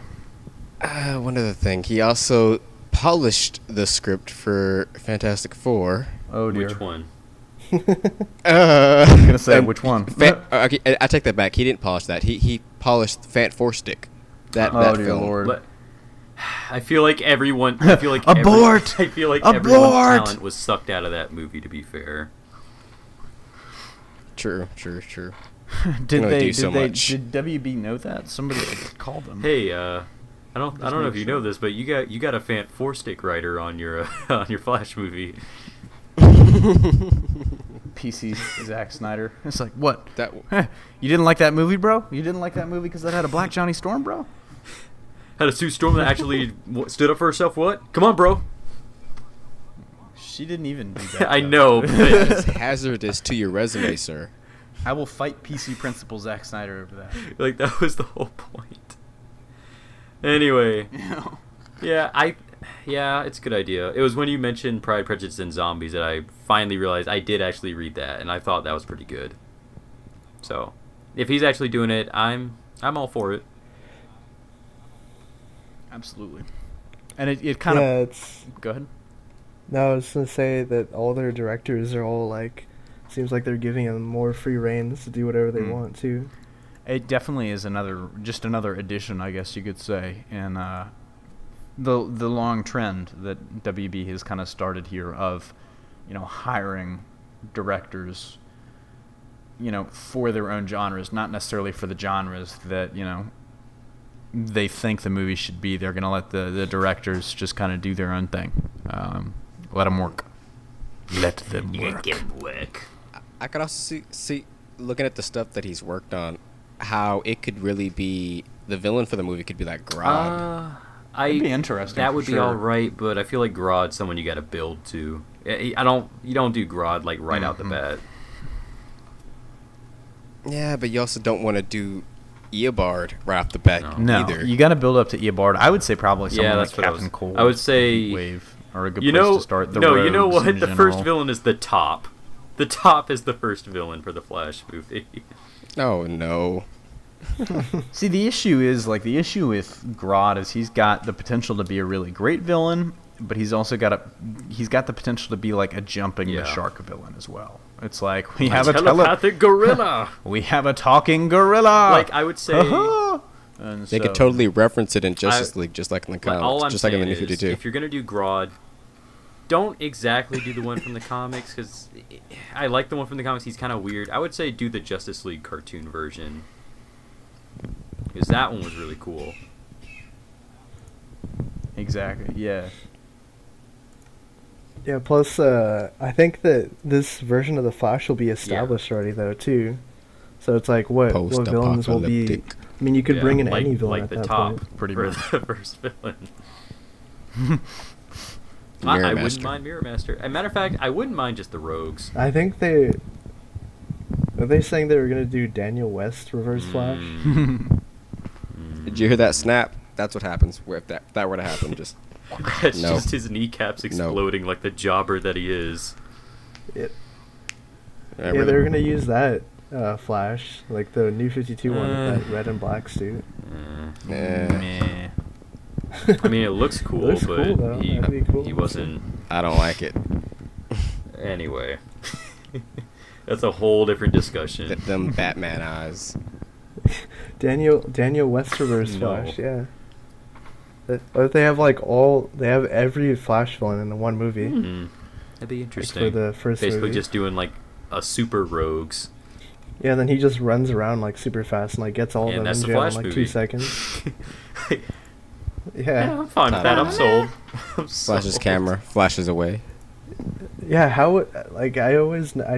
One other thing, he also polished the script for Fantastic Four. Oh dear. Which one? I was gonna say which one. Okay, I take that back. He didn't polish that. He polished Fant Four Stick. That dear film. Lord. I feel like everyone. I feel like abort. I feel like abort! Everyone's talent was sucked out of that movie. To be fair. True. Did much. WB know that? Somebody called them. Hey, I don't know if you know this, but you got a Fant Four Stick writer on your on your Flash movie. PC Zack Snyder. It's like, what? That you didn't like that movie, bro? You didn't like that movie because that had a black Johnny Storm, bro? Had a Sue Storm that actually stood up for herself. What? Come on, bro. She didn't even do that. I know. it's hazardous to your resume, sir. I will fight PC principal Zack Snyder over that. Like, that was the whole point. Anyway. Yeah, it's a good idea. It was when you mentioned Pride, Prejudice, and Zombies that I finally realized I did actually read that, and I thought that was pretty good. So, if he's actually doing it, I'm all for it. Absolutely. And it kind of... Go ahead. No, I was going to say that all their directors are all, seems like they're giving them more free reins to do whatever they want, too. It definitely is another addition, I guess you could say, in the long trend that WB has kind of started here of, hiring directors, for their own genres, not necessarily for the genres that, they think the movie should be. They're going to let the directors just kind of do their own thing. Let them work. Let them work. Get work. I could also see looking at the stuff that he's worked on, how it could really be the villain for the movie could be like Grodd. That'd be interesting. That for would be sure. all right, but I feel like Grodd's someone you got to build to. You don't do Grodd like right out the bat. Yeah, but you also don't want to do Eobard right off the bat No, either. you got to build up to Eobard. I would say probably someone like that's what Captain Cold. I would say Wave or a good you place know, to start. The no, you know Rogues what? in The general. first villain is the Top. The Top is the first villain for the Flash movie. Oh no. See, the issue with Grodd is he's got the potential to be a really great villain, but he's also got the potential to be like a jumping the shark villain as well. It's like we have a telepathic gorilla. we have a talking gorilla. Like I would say, And They so- could totally reference it in Justice League, just like in the all comics, I'm just like in the saying New is, 52. if you're gonna do Grodd, don't exactly do the one from the comics because I like the one from the comics. He's kind of weird. I would say do the Justice League cartoon version because that one was really cool. Exactly. Yeah. Yeah, plus, I think that this version of the Flash will be established already, though, too. So it's like, what villains will be... Post-apocalyptic. I mean, you could bring in like, any villain like at the that Top point. Pretty for much. the first villain. I Mirror wouldn't Master. mind Mirror Master. As a matter of fact, I wouldn't mind just the Rogues. I think they... Are they saying they were going to do Daniel West Reverse Flash? Did you hear that snap? That's what happens if that were to happen. Just It's No. just his kneecaps exploding like the jobber that he is. Yeah, really- they were going to use that Flash, like the New 52 one with that red and black suit. Yeah. Meh. I mean, it looks cool, looks but cool, though. he, That'd be cool. he wasn't. I don't like it. Anyway, that's a whole different discussion. Them Batman eyes. Daniel West Reverse No. Flash, yeah. But they have they have every Flash villain in the one movie. That'd be Like interesting. for the first Basically, movie. just doing like a super Rogues. Yeah, and then he just runs around like super fast and like gets all Yeah, of them that's in the jail Flash in like movie. 2 seconds. Yeah, Yeah. I'm fine with that. I'm sold. I'm Flashes sold. camera, flashes away. Yeah, how like I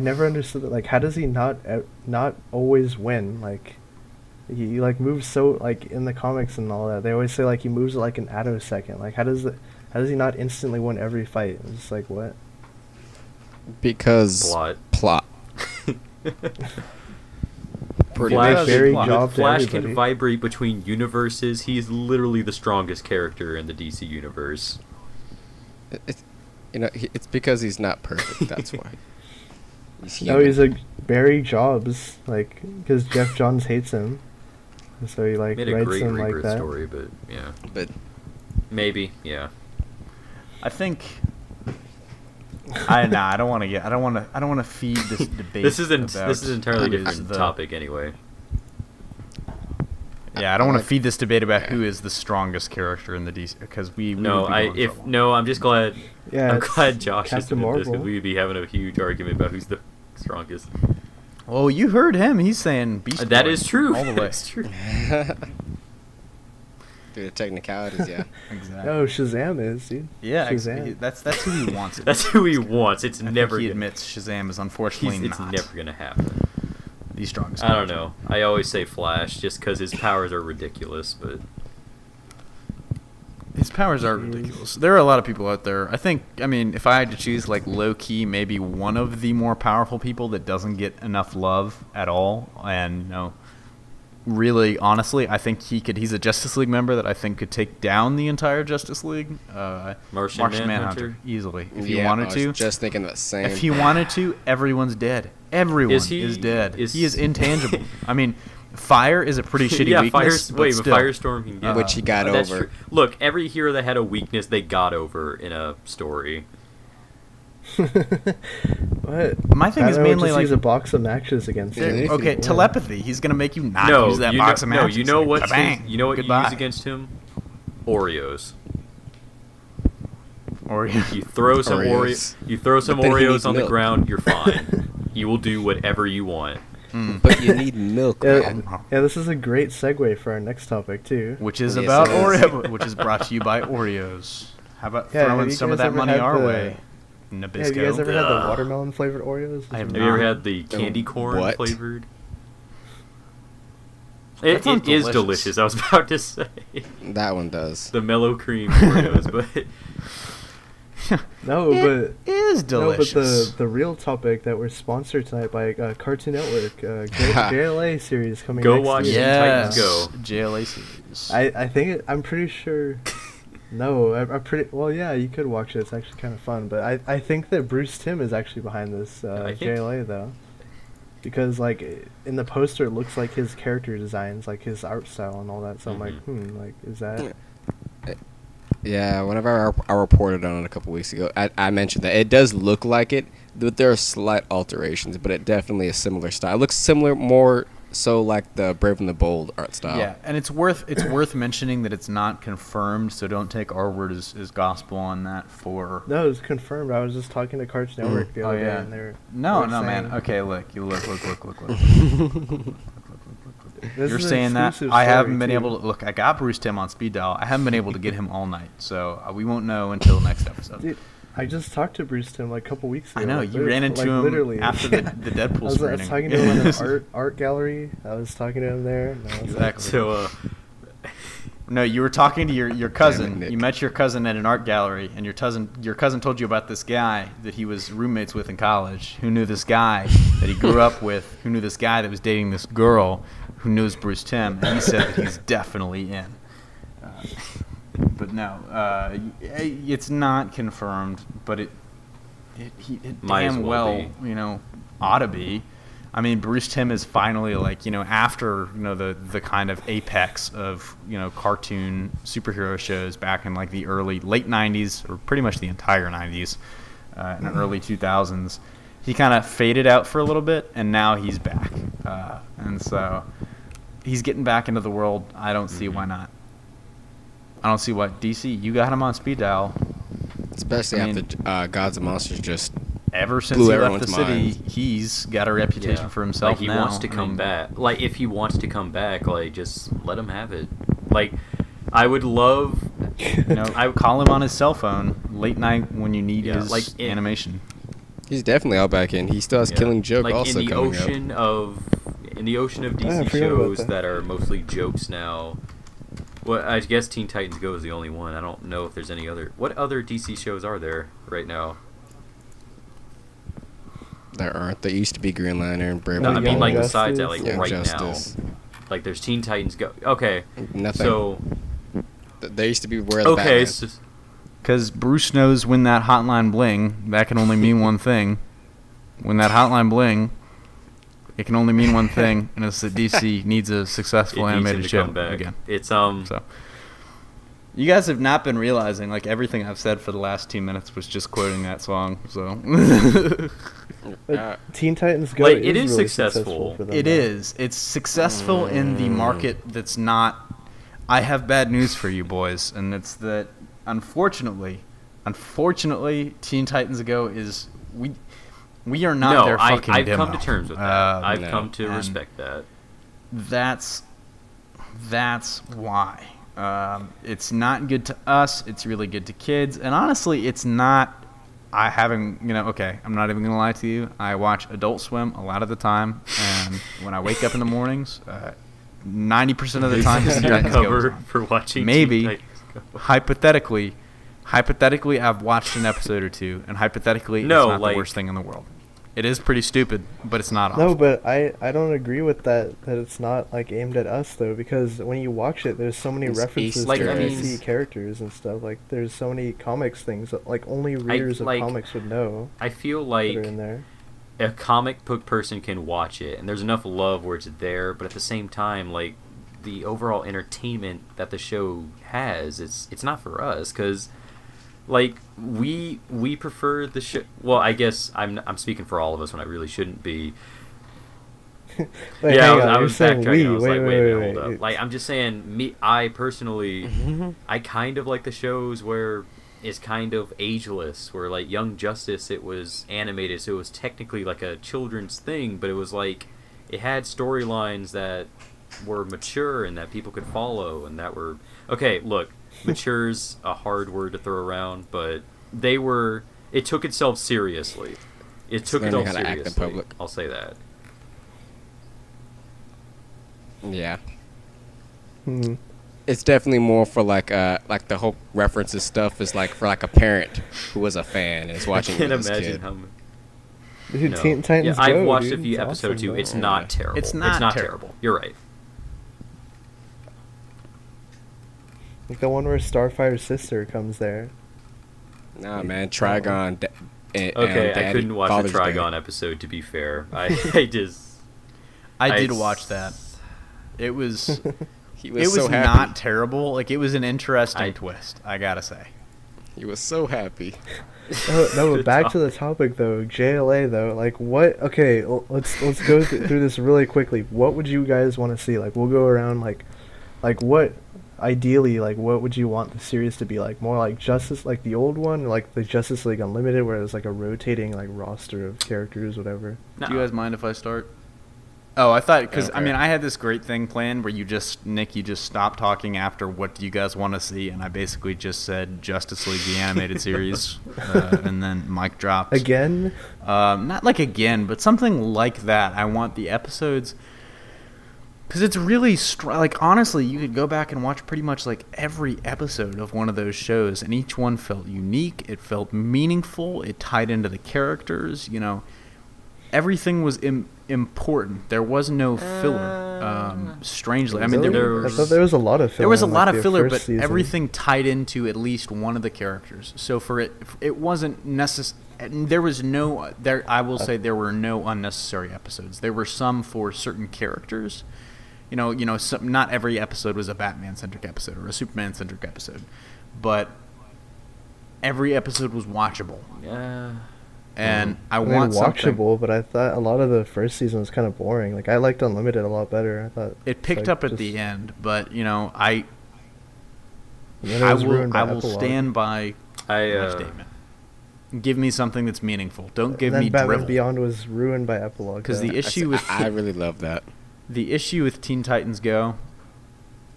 never understood that. Like, how does he not always win? Like, he like moves so like in the comics and all that. They always say like he moves at like an attosecond. Like, how does he not instantly win every fight? It's just like what? Because Plot. Pretty Flash much. very Plot. job to Flash everybody. can vibrate between universes. He's literally the strongest character in the DC universe. It's, it's because he's not perfect. That's why. He's No, human. he's like Barry Jobs, like because Jeff Johns hates him, and so he like Made a writes great him like rebirth that. story, but yeah, But maybe, yeah. I think. I don't want to feed this debate. This is an about entirely who is different the- topic anyway. Yeah, I don't want to feed this debate about who is the strongest character in the DC because we No, would be going trouble. I'm just glad. Yeah, I'm it's glad Josh isn't Captain in this Marvel. because we'd be having a huge argument about who's the strongest. Well, you heard him. He's saying Beast That Boy is true. all the way. That's true. due to technicalities, yeah. Exactly. No, Shazam is, dude. Yeah, Shazam. that's who he wants. That's who he wants. It's I think never. he gonna- admits Shazam is unfortunately it's not never gonna happen. the strongest. I don't character. know. I always say Flash just because his powers are ridiculous, but His powers are ridiculous. There are a lot of people out there. I mean, if I had to choose, like, low-key, maybe one of the more powerful people that doesn't get enough love at all, and, really, honestly, I think he's a Justice League member that I think could take down the entire Justice League. Martian Manhunter, Manhunter? easily. If Yeah, he wanted I to. was just thinking the same. If he wanted to, everyone's dead. Everyone Is he- is dead. is- He is intangible. I mean, fire is a pretty shitty yeah, weakness. but but still. Firestorm can get. Which he got That's over. true. Look, every hero that had a weakness, they got over in a story. What? My thing I is don't know, mainly just like use a box of matches against Yeah, him. if okay, you- telepathy. He's gonna make you not No, use that you box know, of no, matches. you know Like, what? ba-bang, You know what goodbye. you use against him? Oreos. Or You throw some Oreos. You throw some But then he Oreos needs on the milk. ground. You're fine. He will do whatever you want. But you need milk, Yeah, man. yeah, this is a great segue for our next topic too. which is Yes, about it is. Oreo, which is brought to you by Oreos. How about Yeah, have throwing you some of guys that ever money had our the- way? Nabisco. Have you guys ever had the watermelon flavored Oreos? Have you ever had the candy corn what? flavored? That It sounds is delicious. delicious. I was about to say That one does. the mellow cream Oreos, but No, but It is delicious. No, but the real topic that we're sponsored tonight by Cartoon Network, JLA series coming Go next watch year. Teen yes. Titans Go. JLA series. I think I'm pretty sure. No, I'm pretty well. Yeah, you could watch it. It's actually kind of fun. But I think that Bruce Timm is actually behind this I think- JLA though, because like in the poster it looks like his character designs, like his art style and all that. So I'm like, like is that? Yeah, whenever I reported on it a couple weeks ago, I mentioned that it does look like it, but there are slight alterations, but it definitely is similar style. It looks similar, more so like the Brave and the Bold art style. Yeah, and it's worth mentioning that it's not confirmed, so don't take our word as gospel on that. For No, it's confirmed. I was just talking to Cartoon Network the other day, and they're no, they're man. saying- Okay, look. This You're is an saying that exclusive I haven't story, been too. able to look. I got Bruce Timm on speed dial. I haven't been able to get him all night, so we won't know until next episode. Dude, I just talked to Bruce Timm like a couple weeks ago. I know like, you ran into him literally. after the Deadpool I was screening. talking to him in an art gallery. I was talking to him there. And I was like, Exactly. so No, you were talking to your cousin. Nick. You met your cousin at an art gallery, and your cousin told you about this guy that he was roommates with in college, who knew this guy that he grew up with, who knew this guy that was dating this girl, who knows Bruce Timm, and he said that he's definitely in. But no, it's not confirmed, but it Might as damn well well ought to be. I mean, Bruce Timm is finally after the kind of apex of cartoon superhero shows back in like the late '90s, or pretty much the entire '90s, and the early 2000s. He kind of faded out for a little bit, and now he's back, and so he's getting back into the world. I don't see why not. I don't see why. DC, you got him on speed dial. Especially I mean, after Gods and Monsters just Ever since blew he left the everyone's city, mind. he's got a reputation for himself like he now. wants to I come mean, back. Like if he wants to come back, like just let him have it. Like I would love. I call him on his cell phone late night when you need his like animation. he's definitely all back in. He still has Killing Joke like also in the coming ocean up. of I DC forgot about shows that. that are mostly jokes now. Well, I guess Teen Titans Go is the only one. I don't know if there's any other. What other DC shows are there right now? There aren't. There used to be Green Lantern, Brave No, and I the mean Bold. like Young besides that, like Justice. Young right Justice. now. Like there's Teen Titans Go. Okay, Nothing. so There used to be Where the okay, Batman. so, Because Bruce knows when that hotline bling, that can only mean one thing. When that hotline bling, it can only mean one thing, and it's that DC needs a it successful needs him animated to show come back. again. It's So, you guys have not been realizing, like, everything I've said for the last 2 minutes was just quoting that song. So, But Teen Titans Go Like, it is really successful. for them it now. is. It's successful in the market that's not. I have bad news for you, boys, and it's that unfortunately, Teen Titans Go is we are not their fucking I've demo. come to terms with that. I've No. come to And respect that. That's why. It's not good to us. It's really good to kids, and honestly, it's not. I'm not even gonna lie to you. I watch Adult Swim a lot of the time, and when I wake up in the mornings, 90% of the time, Teen Your Titans Go is cover on. for watching Maybe. Teen Titans Go. Hypothetically, I've watched an episode or two, and hypothetically, No, it's not like- the worst thing in the world. It is pretty stupid, but it's not No, awful. but I don't agree with that it's not like aimed at us though, because when you watch it there's so many It's references Easter to eggs. DC characters and stuff. Like there's so many comics things that like only readers like- of comics would know I feel that like are in there. a comic book person can watch it, and there's enough love where it's there, but at the same time, like the overall entertainment that the show has, it's not for us, because like we prefer the show. Well, I guess I'm speaking for all of us when I really shouldn't be. Wait, Yeah, hang on, I you're was saying backtracking. we. I was Wait, like, wait, wait a wait, minute, hold wait. up. Like, I'm just saying, I personally, I kind of like the shows where it's kind of ageless, where like Young Justice, it was animated, so it was technically like a children's thing, but it was like, it had storylines that were mature and that people could follow, and that were, okay, look, mature's a hard word to throw around, but they were it took itself seriously. It took learning itself how to act seriously. in public. I'll say that. Yeah. Hmm. It's definitely more for like the whole references stuff is like for like a parent who was a fan and is watching I can't it with his imagine kid. how many. Dude, No. Teen Titans Yeah, I've Go, watched dude. a few It's episodes awesome, too. It's though. not terrible. It's not terrible. You're right. Like the one where Starfire's sister comes there. Nah, man, Trigon. Okay, I Daddy, couldn't watch Father's the Day. Trigon episode, to be fair. I just... I did I- watch that. It was He it was was so happy. not terrible. Like, it was an interesting twist, I gotta say. He was so happy. No, but back to the topic though. JLA though, like what? Okay, let's go through this really quickly. What would you guys want to see? Like we'll go around like what ideally like what would you want the series to be like? More like Justice, like the old one, or like the Justice League Unlimited, where it was like a rotating like roster of characters, whatever. Do you guys mind if I start? Oh, I thought, because, I Okay. mean, I had this great thing planned where you just stopped talking after what do you guys want to see, and I basically just said Justice League, the animated series, and then mic dropped. Again, Not like again, but something like that. I want the episodes, because it's really, like, honestly, you could go back and watch pretty much, like, every episode of one of those shows, and each one felt unique, it felt meaningful, it tied into the characters, you know. Everything was important. There was no filler. Strangely, I mean, really? I thought there was a lot of filler. there was a in, lot like, of the filler, first but season. everything tied into at least one of the characters. So for it wasn't necessary. There was no there. I will say there were no unnecessary episodes. There were some for certain characters. You know, some, not every episode was a Batman-centric episode or a Superman-centric episode, but every episode was watchable. Yeah. And I I mean, want something. watchable, but I thought a lot of the first season was kind of boring. Like I liked Unlimited a lot better. I thought It picked like, up at just- the end, but you know, I and then it was will ruined by I will epilogue. stand by I, my statement. Give me something that's meaningful. Don't give And then me Batman drivel. Beyond was ruined by epilogue. 'Cause though. the issue with I really love that. The issue with Teen Titans Go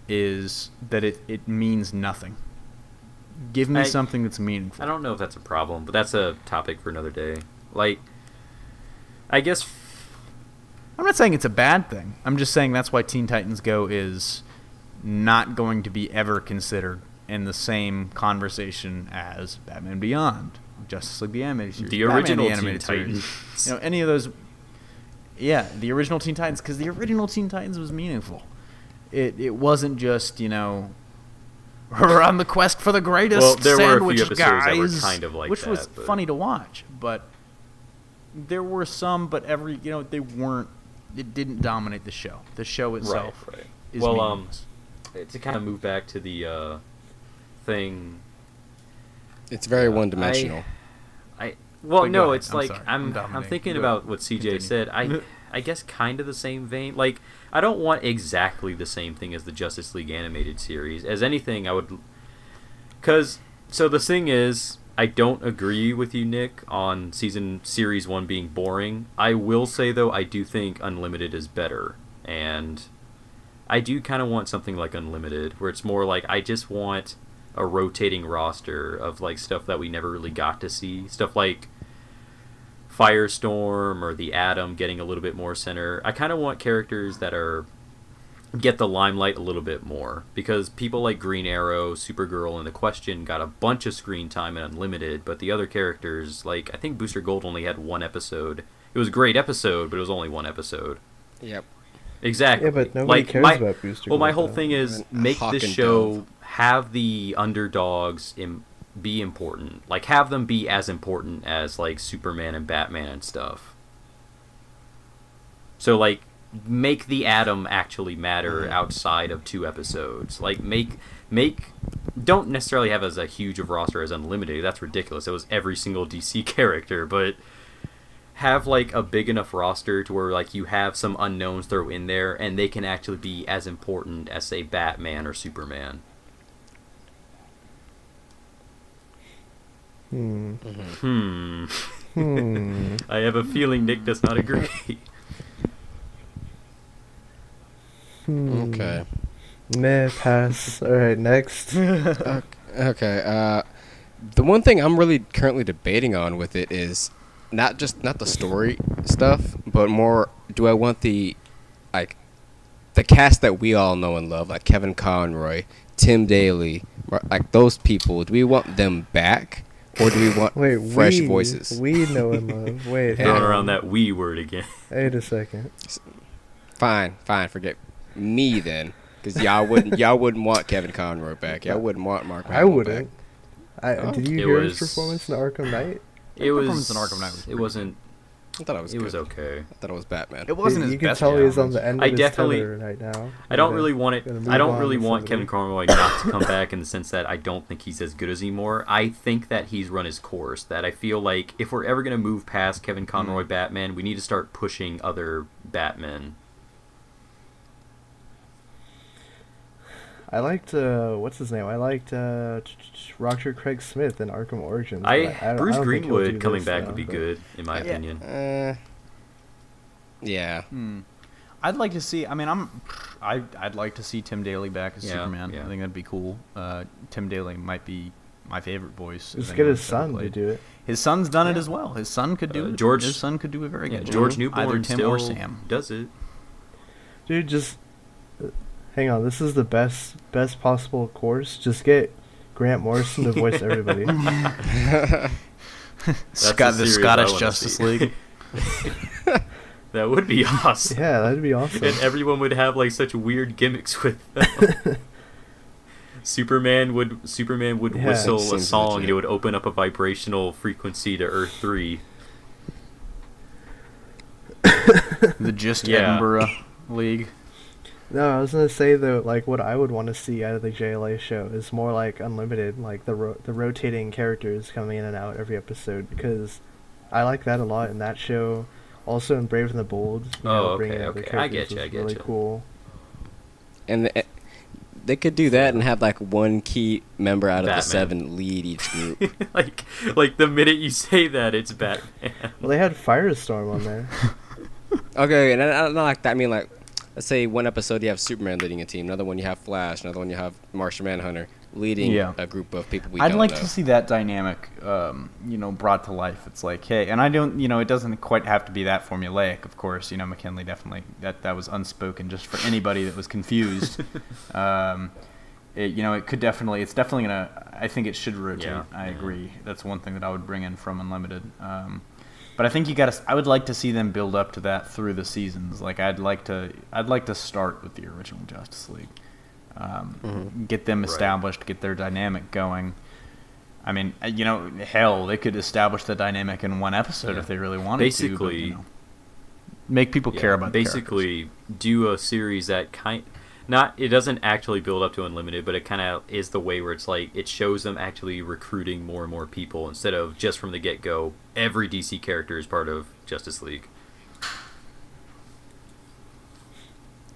is that it means nothing. Give me I- something that's meaningful. I don't know if that's a problem, but that's a topic for another day. Like, I guess... I'm not saying it's a bad thing. I'm just saying that's why Teen Titans Go is not going to be ever considered in the same conversation as Batman Beyond, Justice League the Animated Series, The Batman original the Animated Teen Series. Titans. You know, any of those. Yeah, the original Teen Titans, because the original Teen Titans was meaningful. It wasn't just, you know, we're on the quest for the greatest Well, there were a few sandwich, episodes that guys, were kind of like which was that, but- funny to watch, but there were some, but they weren't. It didn't dominate the show. The show itself Right. is Well, meaningless. to kind of move back to the thing... It's very one-dimensional. Well, But go no, ahead. it's I'm like sorry. I'm I'm dominating. thinking Go about ahead. what CJ Continue. said. I guess kind of the same vein. Like, I don't want exactly the same thing as the Justice League animated series. As anything, I would... So the thing is, I don't agree with you, Nick, on Series 1 being boring. I will say, though, I do think Unlimited is better. And I do kind of want something like Unlimited, where it's more like I just want a rotating roster of like stuff that we never really got to see. Stuff like Firestorm or the Atom getting a little bit more center. I kind of want characters that get the limelight a little bit more, because people like Green Arrow, Supergirl, and The Question got a bunch of screen time in Unlimited, but the other characters, like I think Booster Gold only had one episode. It was a great episode, but it was only one episode. Yep. Exactly. Yeah, but nobody cares about Booster Well, my Gold, whole though. thing is And make Hawk this and show Dove. have the underdogs be important. Like, have them be as important as like Superman and Batman and stuff. So like, make the Atom actually matter outside of 2 episodes. Like, don't necessarily have as a huge of roster as Unlimited. That's ridiculous. It was every single DC character, but have like a big enough roster to where like you have some unknowns throw in there and they can actually be as important as, say, Batman or Superman. Hmm. I have a feeling Nick does not agree. Okay. Meh, pass. Alright, next. Okay. The one thing I'm really currently debating on with it is not the story stuff, but more, do I want the cast that we all know and love, like Kevin Conroy, Tim Daly, like those people, do we want them back, or do we want fresh voices? We know and love. Wait, throwing around that "we" word again. Wait a second. Fine, forget me then, because y'all wouldn't want Kevin Conroy back. Y'all wouldn't want Mark Hamill I wouldn't. back. Did you hear his performance in Arkham Knight? Performance in Arkham Knight was It wasn't. I thought it was. It good. was okay. I thought it was Batman. It wasn't his You can best tell he's on performance. the end I of his definitely- tether right now. I don't really want it. Gonna move I don't on really to want somebody. Kevin Conroy not to come back in the sense that I don't think he's as good as anymore. I think that he's run his course. That I feel like if we're ever gonna move past Kevin Conroy Batman, we need to start pushing other Batmen. I liked what's his name? I liked Roger Craig Smith in Arkham Origins. Bruce don't think he'll do Greenwood coming this, back though, would be but- good in my opinion. Yeah. I'd like to see. I mean, I'd like to see Tim Daly back as Yeah, Superman. yeah. I think that'd be cool. Tim Daly might be my favorite voice. Just of get anyone his that's ever son to played. do it. His son's done it as well. His son could do it. George- His son could do it very Yeah, good. George Either Newborn Tim still or Sam. does it. Dude, just hang on. This is the best possible course. Just get Grant Morrison to voice everybody. That's Scott, the the series I Scottish wanna Justice see. League. That would be awesome. Yeah, that'd be awesome. And everyone would have like such weird gimmicks with them. Superman would Yeah. whistle a Seems song legit. and it would open up a vibrational frequency to Earth 3. The Just Yeah. Edinburgh League. No, I was gonna say though, like what I would want to see out of the JLA show is more like Unlimited, like the rotating characters coming in and out every episode, because I like that a lot in that show. Also in Brave and the Bold, bringing okay, other okay. I get characters you, I was get really you. cool. And they could do that and have like one key member out of the Batman. 7 lead each group. like the minute you say that, it's Batman. Well, they had Firestorm on there. Okay, and I don't like that. I mean, like, let's say one episode you have Superman leading a team, another one you have Flash, another one you have Martian Manhunter leading Yeah. a group of people we I'd don't like know. to see that dynamic, brought to life. It's like, hey, and I don't, it doesn't quite have to be that formulaic, of course. McKinley definitely, that was unspoken just for anybody that was confused. It could definitely, it's definitely gonna, I think it should rotate. Yeah. I agree. That's one thing that I would bring in from Unlimited. But I think I would like to see them build up to that through the seasons. Like I'd like to start with the original Justice League. Get them established, get their dynamic going. I mean, hell, they could establish the dynamic in one episode if they really wanted Basically, to. But, make people care about the basically do a series that it doesn't actually build up to Unlimited, but it kind of is the way where it's like it shows them actually recruiting more and more people instead of just from the get-go every DC character is part of Justice League.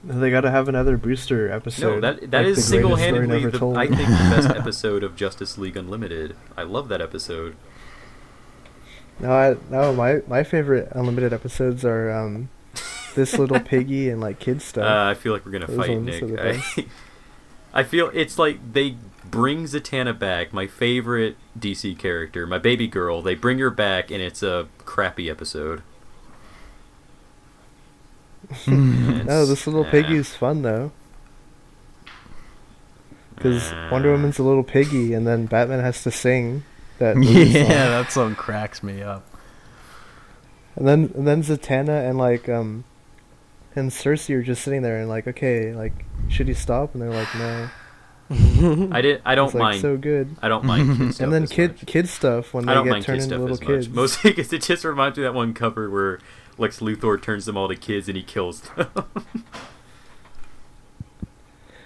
They got to have another booster episode. No, that like is the greatest story single-handedly never told. I think the best episode of Justice League Unlimited. I love that episode. No, my favorite Unlimited episodes are This Little Piggy and like kid stuff. I feel like we're gonna Those fight, ones Nick. are the best. I feel it's like they bring Zatanna back, my favorite DC character, my baby girl. They bring her back, and it's a crappy episode. No, This Little Piggy's fun though. Because Wonder Woman's a little piggy, and then Batman has to sing that. movie song. Yeah, that song cracks me up. And then Zatanna and and Cersei are just sitting there and like, okay, like, should he stop? And they're like, no. I don't It's like mind. so good. I don't mind kid stuff. And then as much. kid stuff when I they don't get mind turned kid into stuff little as kids. much. Mostly because it just reminds me of that one cover where Lex Luthor turns them all to kids and he kills them.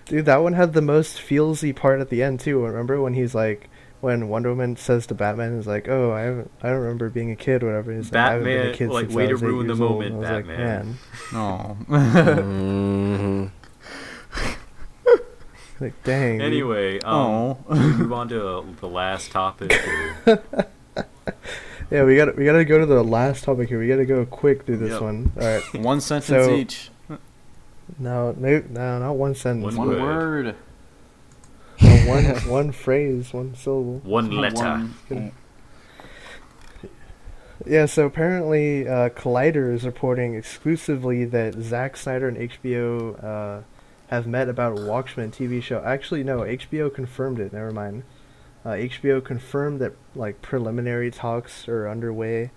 Dude, that one had the most feelsy part at the end too. Remember when he's like, when Wonder Woman says to Batman, he's like, "Oh, I don't remember being a kid, or whatever." He's like, I haven't been a Batman, kid like, since way I to was 8 ruin the years old." moment, And I was Batman. Like, man, Mhm. like dang. dude. Anyway, we move on to the last topic. Yeah, we gotta go to the last topic here. We gotta go quick through this Yep. one. All right. One sentence So- each. No, not one sentence. One One word. word. No, one phrase, one syllable. One letter. Yeah, so apparently Collider is reporting exclusively that Zack Snyder and HBO have met about a Watchmen TV show. Actually, no, HBO confirmed it. Never mind. HBO confirmed that like preliminary talks are underway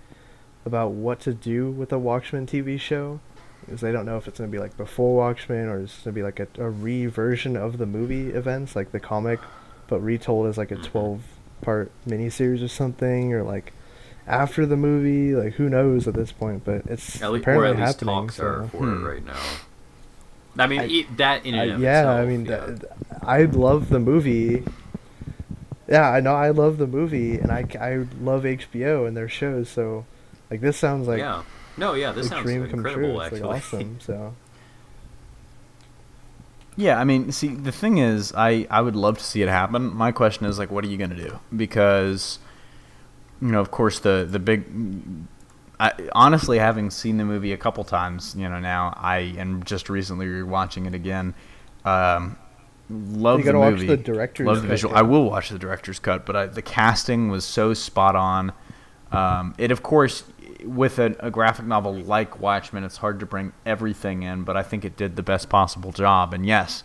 about what to do with a Watchmen TV show. Because they don't know if it's going to be like before Watchmen or it's going to be like a re-version of the movie events, like the comic, but retold as like a 12-part miniseries or something, or like after the movie. Like, who knows at this point, but it's apparently or at least happening. talks are for it right now. I mean, that in and of yeah, itself. I mean, I love the movie. Yeah, I know I love the movie, and I love HBO and their shows, so like this sounds like this sounds dream come incredible. true. It's Actually, like awesome. So Yeah, I mean, see, the thing is, I would love to see it happen. My question is, like, what are you going to do? Because, you know, of course, the big... honestly, having seen the movie a couple times, you know, now, and just recently rewatching it again, love you the gotta movie. watch the director's love the cut, visual. yeah. I will watch the director's cut, but the casting was so spot on. It, of course... with a graphic novel like Watchmen, it's hard to bring everything in, but I think it did the best possible job. And yes,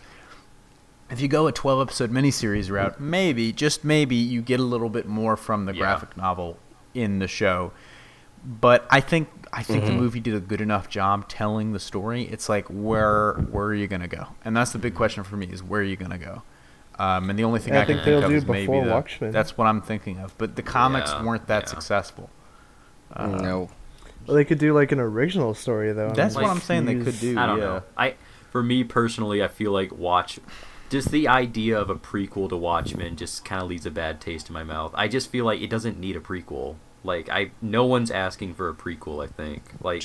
if you go a 12-episode miniseries route, maybe, just maybe, you get a little bit more from the graphic novel in the show. But I think the movie did a good enough job telling the story. It's like, where are you going to go? And that's the big question for me, is where are you going to go? And the only thing I can think of is maybe that's what I'm thinking of. But the comics weren't that successful. No. Well, they could do like an original story though. That's what I'm saying. They could do. I don't know. For me personally, I feel like just the idea of a prequel to Watchmen just kind of leaves a bad taste in my mouth. I just feel like it doesn't need a prequel. Like no one's asking for a prequel. I think like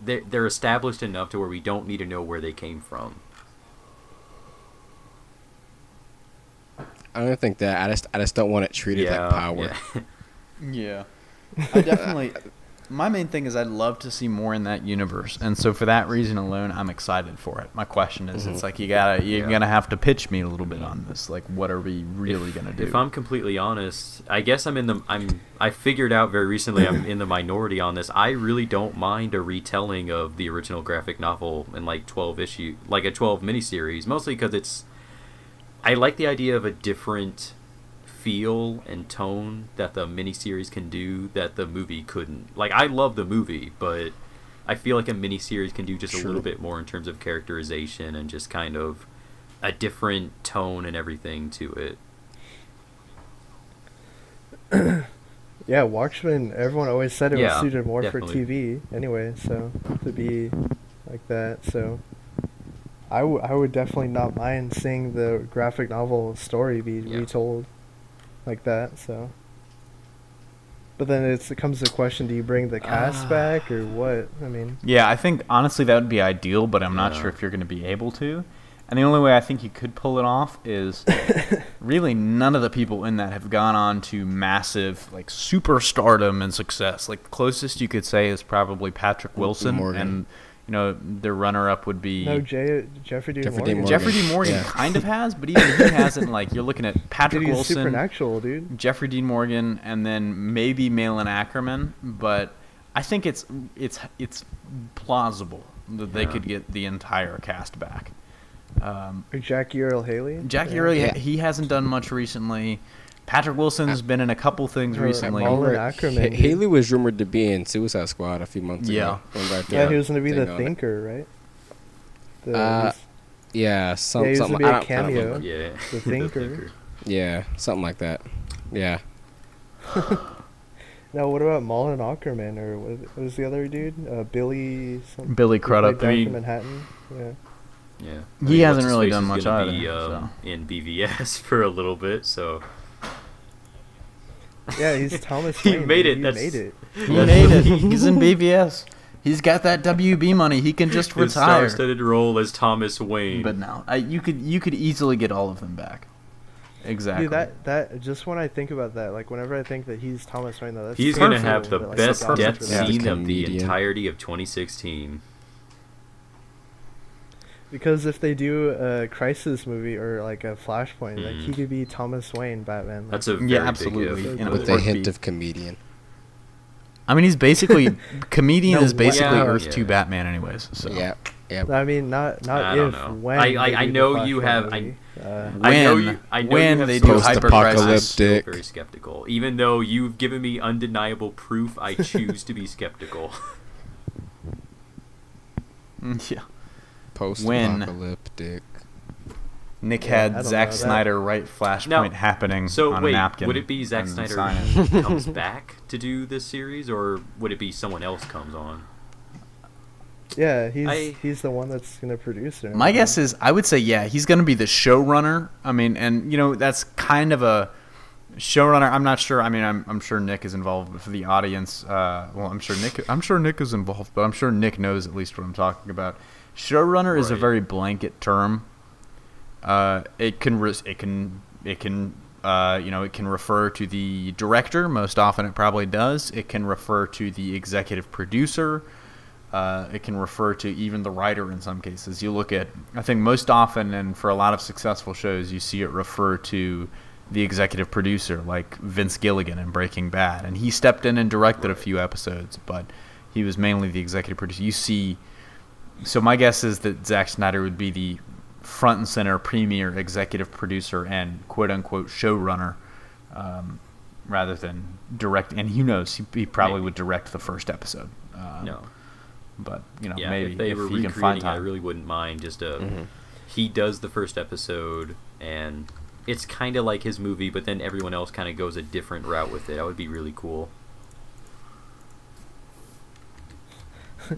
they're established enough to where we don't need to know where they came from. I don't think that. I just don't want it treated like Power. Yeah. I definitely. My main thing is I'd love to see more in that universe, and so for that reason alone, I'm excited for it. My question is, it's like you're gonna have to pitch me a little bit on this. Like, what are we really gonna do? If I'm completely honest, I guess I figured out very recently I'm in the minority on this. I really don't mind a retelling of the original graphic novel in like 12 issue, like a 12 miniseries, mostly because I like the idea of a different feel and tone that the miniseries can do that the movie couldn't. Like, I love the movie, but I feel like a miniseries can do just a little bit more in terms of characterization and just kind of a different tone and everything to it. Yeah, Watchmen, everyone always said it was suited more definitely. for TV anyway, so to be like that, so I would definitely not mind seeing the graphic novel story be retold like that, so. But then it comes to the question, do you bring the cast back or what? I mean... Yeah, I think, honestly, that would be ideal, but I'm not sure if you're going to be able to. And the only way I think you could pull it off is really none of the people in that have gone on to massive, like, superstardom and success. Like, the closest you could say is probably Patrick Wilson, and... You know, their runner-up would be... No, Jeffrey D. Morgan. Jeffrey D. Morgan kind of has, but even he hasn't. Like, you're looking at Patrick Wilson, supernatural, dude. Jeffrey Dean Morgan, and then maybe Malin Ackerman. But I think it's plausible that they could get the entire cast back. Jackie Earle Haley? Jackie Earle, he hasn't done much recently. Patrick Wilson's been in a couple things recently. Haley was rumored to be in Suicide Squad a few months ago. Yeah, he was going to be the Thinker, right? He was going to be a cameo. The Thinker. Yeah, something like that. Yeah. Now, what about Malin Ackerman, or what was the other dude? Billy Crudup. From Manhattan. Yeah. Yeah. He hasn't really done much either. In BvS for a little bit, so... Yeah, he's Thomas Wayne. He made it. He made it. He's in BvS. He's got that WB money. He can just retire. His star-studded role as Thomas Wayne. But no, you could easily get all of them back. Exactly. Dude, that just when I think about that, like whenever I think that he's Thomas Wayne, though, he's gonna have the best death scene of the entirety of 2016. Because if they do a Crisis movie or like a Flashpoint, like he could be Thomas Wayne Batman. Like, That's a very absolutely. big if. You know, With a hint of comedian. I mean, he's basically comedian No, is basically yeah, Earth yeah. 2 Batman, anyways. So Yeah. I mean, not I if don't know. when I they do know the you Flashpoint have- movie. I know when you have they some do Post-apocalyptic. hyper I'm still Dick. very skeptical. Even though you've given me undeniable proof, I choose to be skeptical. yeah. Post-apocalyptic. Nick Yeah, I had don't Zack know. Snyder write Flashpoint Now, happening So on wait, a napkin. would it be Zack and Snyder sign it. comes back to do this series, or would it be someone else comes on? Yeah, I- he's the one that's gonna produce it. My guess is, I would say, yeah, he's going to be the showrunner. I mean, and you know, that's kind of a showrunner. I'm not sure. I mean, I'm sure Nick is involved, but for the audience, well, I'm sure Nick is involved, but I'm sure Nick knows at least what I'm talking about. Showrunner is a Right. very blanket term. It can refer to the director. Most often, it probably does. It can refer to the executive producer. It can refer to even the writer in some cases. You look at, I think most often, and for a lot of successful shows, you see it refer to the executive producer, like Vince Gilligan in Breaking Bad. And he stepped in and directed a few episodes, but he was mainly the executive producer. You see, so my guess is that Zack Snyder would be the front and center premier executive producer and quote-unquote showrunner, rather than direct. And who knows, he probably would direct the first episode. No. But, you know, Yeah, maybe if they were he can find recreating, I time. really wouldn't mind just he does the first episode, and it's kind of like his movie, but then everyone else kind of goes a different route with it. That would be really cool.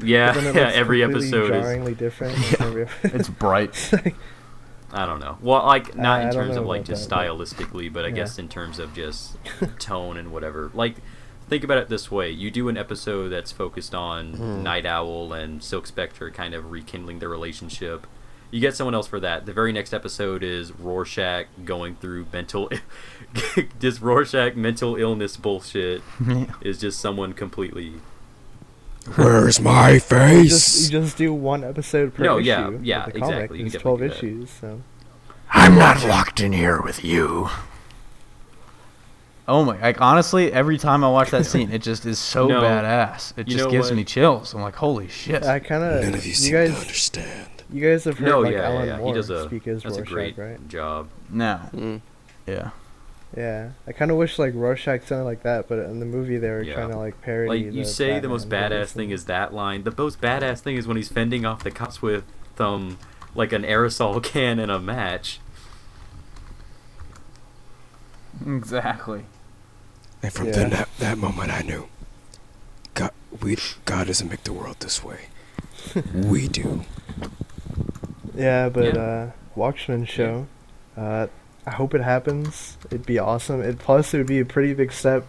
Yeah, But then it yeah. looks Every completely episode is. jarringly different. Every- It's bright. I don't know. Well, like not I in don't terms know of like about just that, but- stylistically, but I Yeah. guess in terms of just tone and whatever. Like, think about it this way: you do an episode that's focused on Night Owl and Silk Spectre, kind of rekindling their relationship. You get someone else for that. The very next episode is Rorschach going through just Rorschach mental illness bullshit. Is just someone completely. Where's my you face? just do one episode per No, issue. yeah, of yeah, the comic. exactly. You can It's 12 definitely do that. issues, so. I'm not locked in here with you. Oh my! Like honestly, every time I watch that scene, it just is so No. badass. It You just know gives what? me chills. I'm like, holy shit! I kind of. None of you You seem to guys, understand. you guys have heard No, like yeah, Alan yeah. Moore He does a speak as that's a Rorschach, great right? job. No. Mm. Yeah. Yeah, I kind of wish like Rorschach sounded like that, but in the movie they were Yeah. trying to like parody. Like you say, the most Batman badass voice thing and- is that line. The most badass thing is when he's fending off the cops with like an aerosol can and a match. Exactly. And from Yeah. that moment, I knew God doesn't make the world this way. We do. Yeah, but Yeah. Watchmen show. I hope it happens. It'd be awesome. Plus, it would be a pretty big step,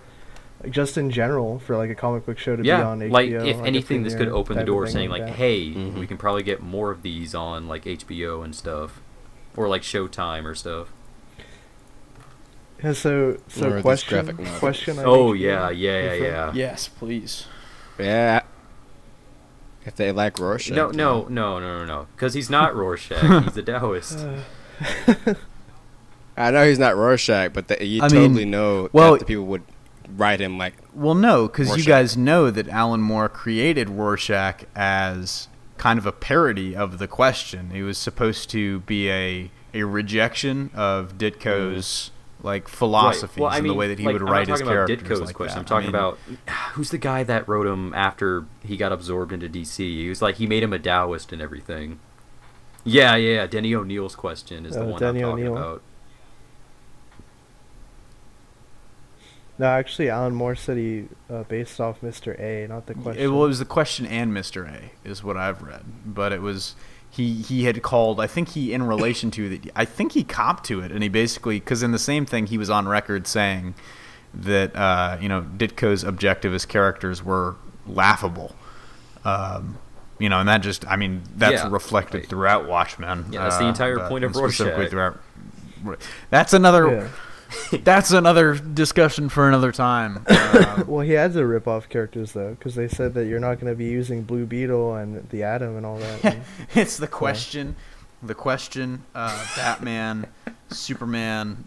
like, just in general, for like a comic book show to be on HBO. Like if like a anything, this could premiere open the type of door, thing saying like, that. "Hey, Mhm. we can probably get more of these on like HBO and stuff, or like Showtime or stuff." Yeah, so Or this question. graphic novel. Question. on Oh HBO. yeah. Yes, please. Yeah. If they like Rorschach. No. Because he's not Rorschach. He's a Taoist. I know he's not Rorschach, but you I totally mean, know well- that the people would write him like. Well, no, because you Rorschach. guys know that Alan Moore created Rorschach as kind of a parody of the question. It was supposed to be a rejection of Ditko's like philosophies Well, I and mean, the way that he like, would I'm write not his talking about characters Ditko's like question. that. I'm talking I mean, about who's the guy that wrote him after he got absorbed into DC. He was like he made him a Taoist and everything. Yeah. Denny O'Neil's question is the one Denny I'm talking O'Neil. about. No, actually, Alan Moore said he based off Mr. A, not the question. it was the question and Mr. A is what I've read, but it was he had called. I think he in relation to that. I think he copped to it, and he basically because in the same thing he was on record saying that Ditko's objectivist characters were laughable. And that just that's Yeah, reflected right. throughout Watchmen. Yeah, that's the entire but point of specifically Rorschach. throughout. That's another. Yeah. That's another discussion for another time. Well, he has a rip-off characters though, because they said that you're not going to be using Blue Beetle and the Atom and all that. and- It's the question. The Question, Batman, Superman.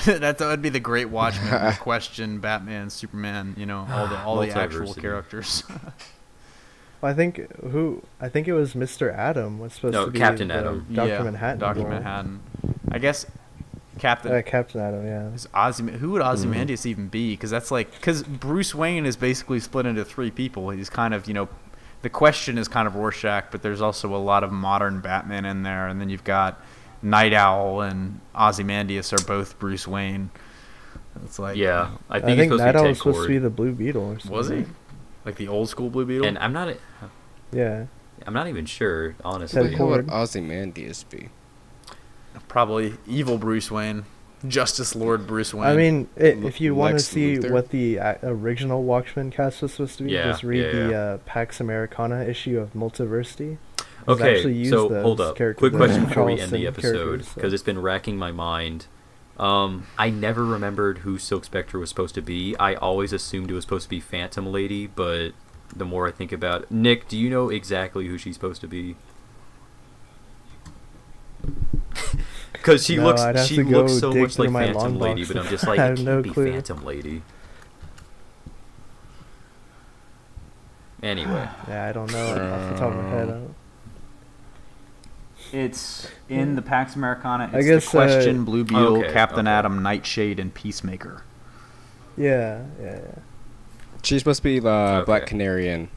That would be the Great Watchmen. The Question, Batman, Superman. You know, all the actual Multiversity. characters. Well, I think it was Mr. Adam was supposed to be Captain the Adam. Dr. Manhattan. Dr. role. Manhattan. I guess Captain. Captain Adam, yeah. Is who would Ozymandias even be? Because Bruce Wayne is basically split into three people. He's kind of, the Question is kind of Rorschach, but there's also a lot of modern Batman in there, and then you've got Night Owl and Ozymandias are both Bruce Wayne. It's like Yeah, I I think think he's supposed Night to Owl be was Ted supposed to be Kord. the Blue Beetle or something. was he like the old school Blue Beetle? And I'm not even sure, honestly. Ted Who would Kord. Ozymandias be? Probably evil Bruce Wayne, Justice Lord Bruce Wayne. I mean, if you want to Lex see Luthor. what the original Watchmen cast was supposed to be, Yeah, just read yeah, the Pax Americana issue of Multiversity. It's Okay, actually used so those hold up. characters, Quick the question before we end Charleston the episode, characters, so- because it's been racking my mind. I never remembered who Silk Spectre was supposed to be. I always assumed it was supposed to be Phantom Lady, but the more I think about it, Nick, do you know exactly who she's supposed to be? Because she No, I'd have to go looks so dig much like through my Phantom long Lady, box but I'm to- just like, I it have can't no be clue. Phantom Lady. Anyway, Yeah, I don't know off the top of my head. I don't- it's in the Pax Americana. I It's guess, the Question, Blue Beetle, okay, Captain okay. Atom, Nightshade, and Peacemaker. Yeah. She's supposed to be the Okay. Black Canary and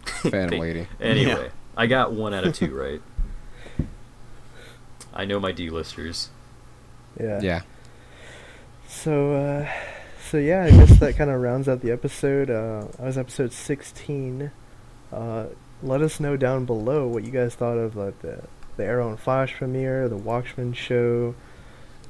Phantom Lady. anyway, I got 1 out of 2 right. I know my D-listers. Yeah. Yeah. So yeah, I guess that kind of rounds out the episode. That was episode 16. Let us know down below what you guys thought of the Arrow and Flash premiere, the Watchmen show,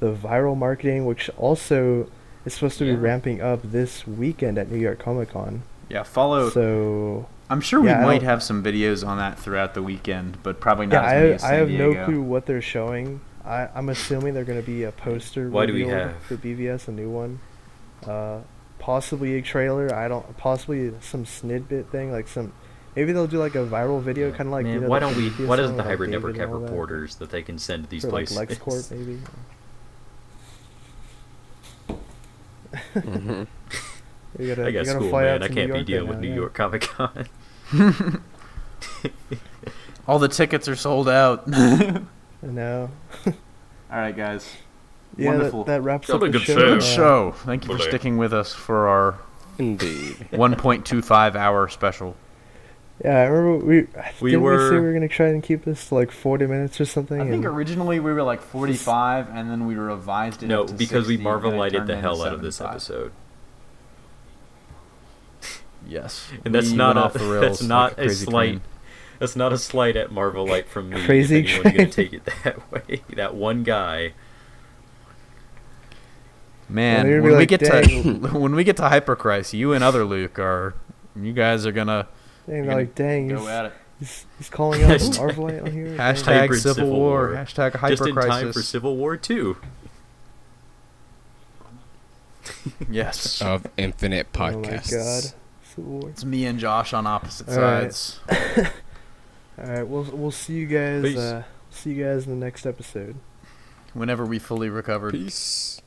the viral marketing, which also is supposed to be Yeah. ramping up this weekend at New York Comic Con. Yeah, follow. So I'm sure Yeah, I we might don't- have some videos on that throughout the weekend, but probably yeah, not as many as I San have no Diego. clue what they're showing. I'm assuming they're going to be a poster Why do we reveal have- for BvS, a new one. Possibly a trailer. Possibly some snidbit thing, like some. Maybe they'll do like a viral video, kind of like. Man, you know, why the don't we? previous Why doesn't one the with, like, Hybrid David Network and have all that? reporters that they can send to these For, places? like LexCorp, maybe. Mhm. You gotta, I you got gotta school, fly man. out I to can't New be York dealing right with now, New yeah. York Comic Con. All the tickets are sold out. I know. All right, guys. Yeah, Wonderful. that wraps Got up a the good show. show. Good show. Thank you for Bully. sticking with us for our Indeed. 1.25 hour special. Yeah, I remember we We didn't we say were- we were gonna try and keep this to like 40 minutes or something. I think and- originally we were like 45, and then we revised it. No, up to because we 60, and it Marvelited turned the into hell out of this 75. episode, Yes, and that's we not went a off the rails that's like not a crazy slight. train. That's not a slight at Marvelite from me. Crazy if anyone's gonna train. take it that way. That one guy. Man, they're gonna when be we like, get "Dang." to when we get to Hypercrisis, you and other Luke you guys are gonna Dang, You're like, dang, go at it. he's calling out Marvelite on here. Hashtag Hybrid Civil Civil War. War. Hashtag Just in time for Hypercrisis. Civil War 2. Yes, Of Infinite Oh my Podcasts. god. Civil War. it's me and Josh on opposite All right. sides. All right, we'll see you guys. Peace. See you guys in the next episode. Whenever we fully recovered. Peace.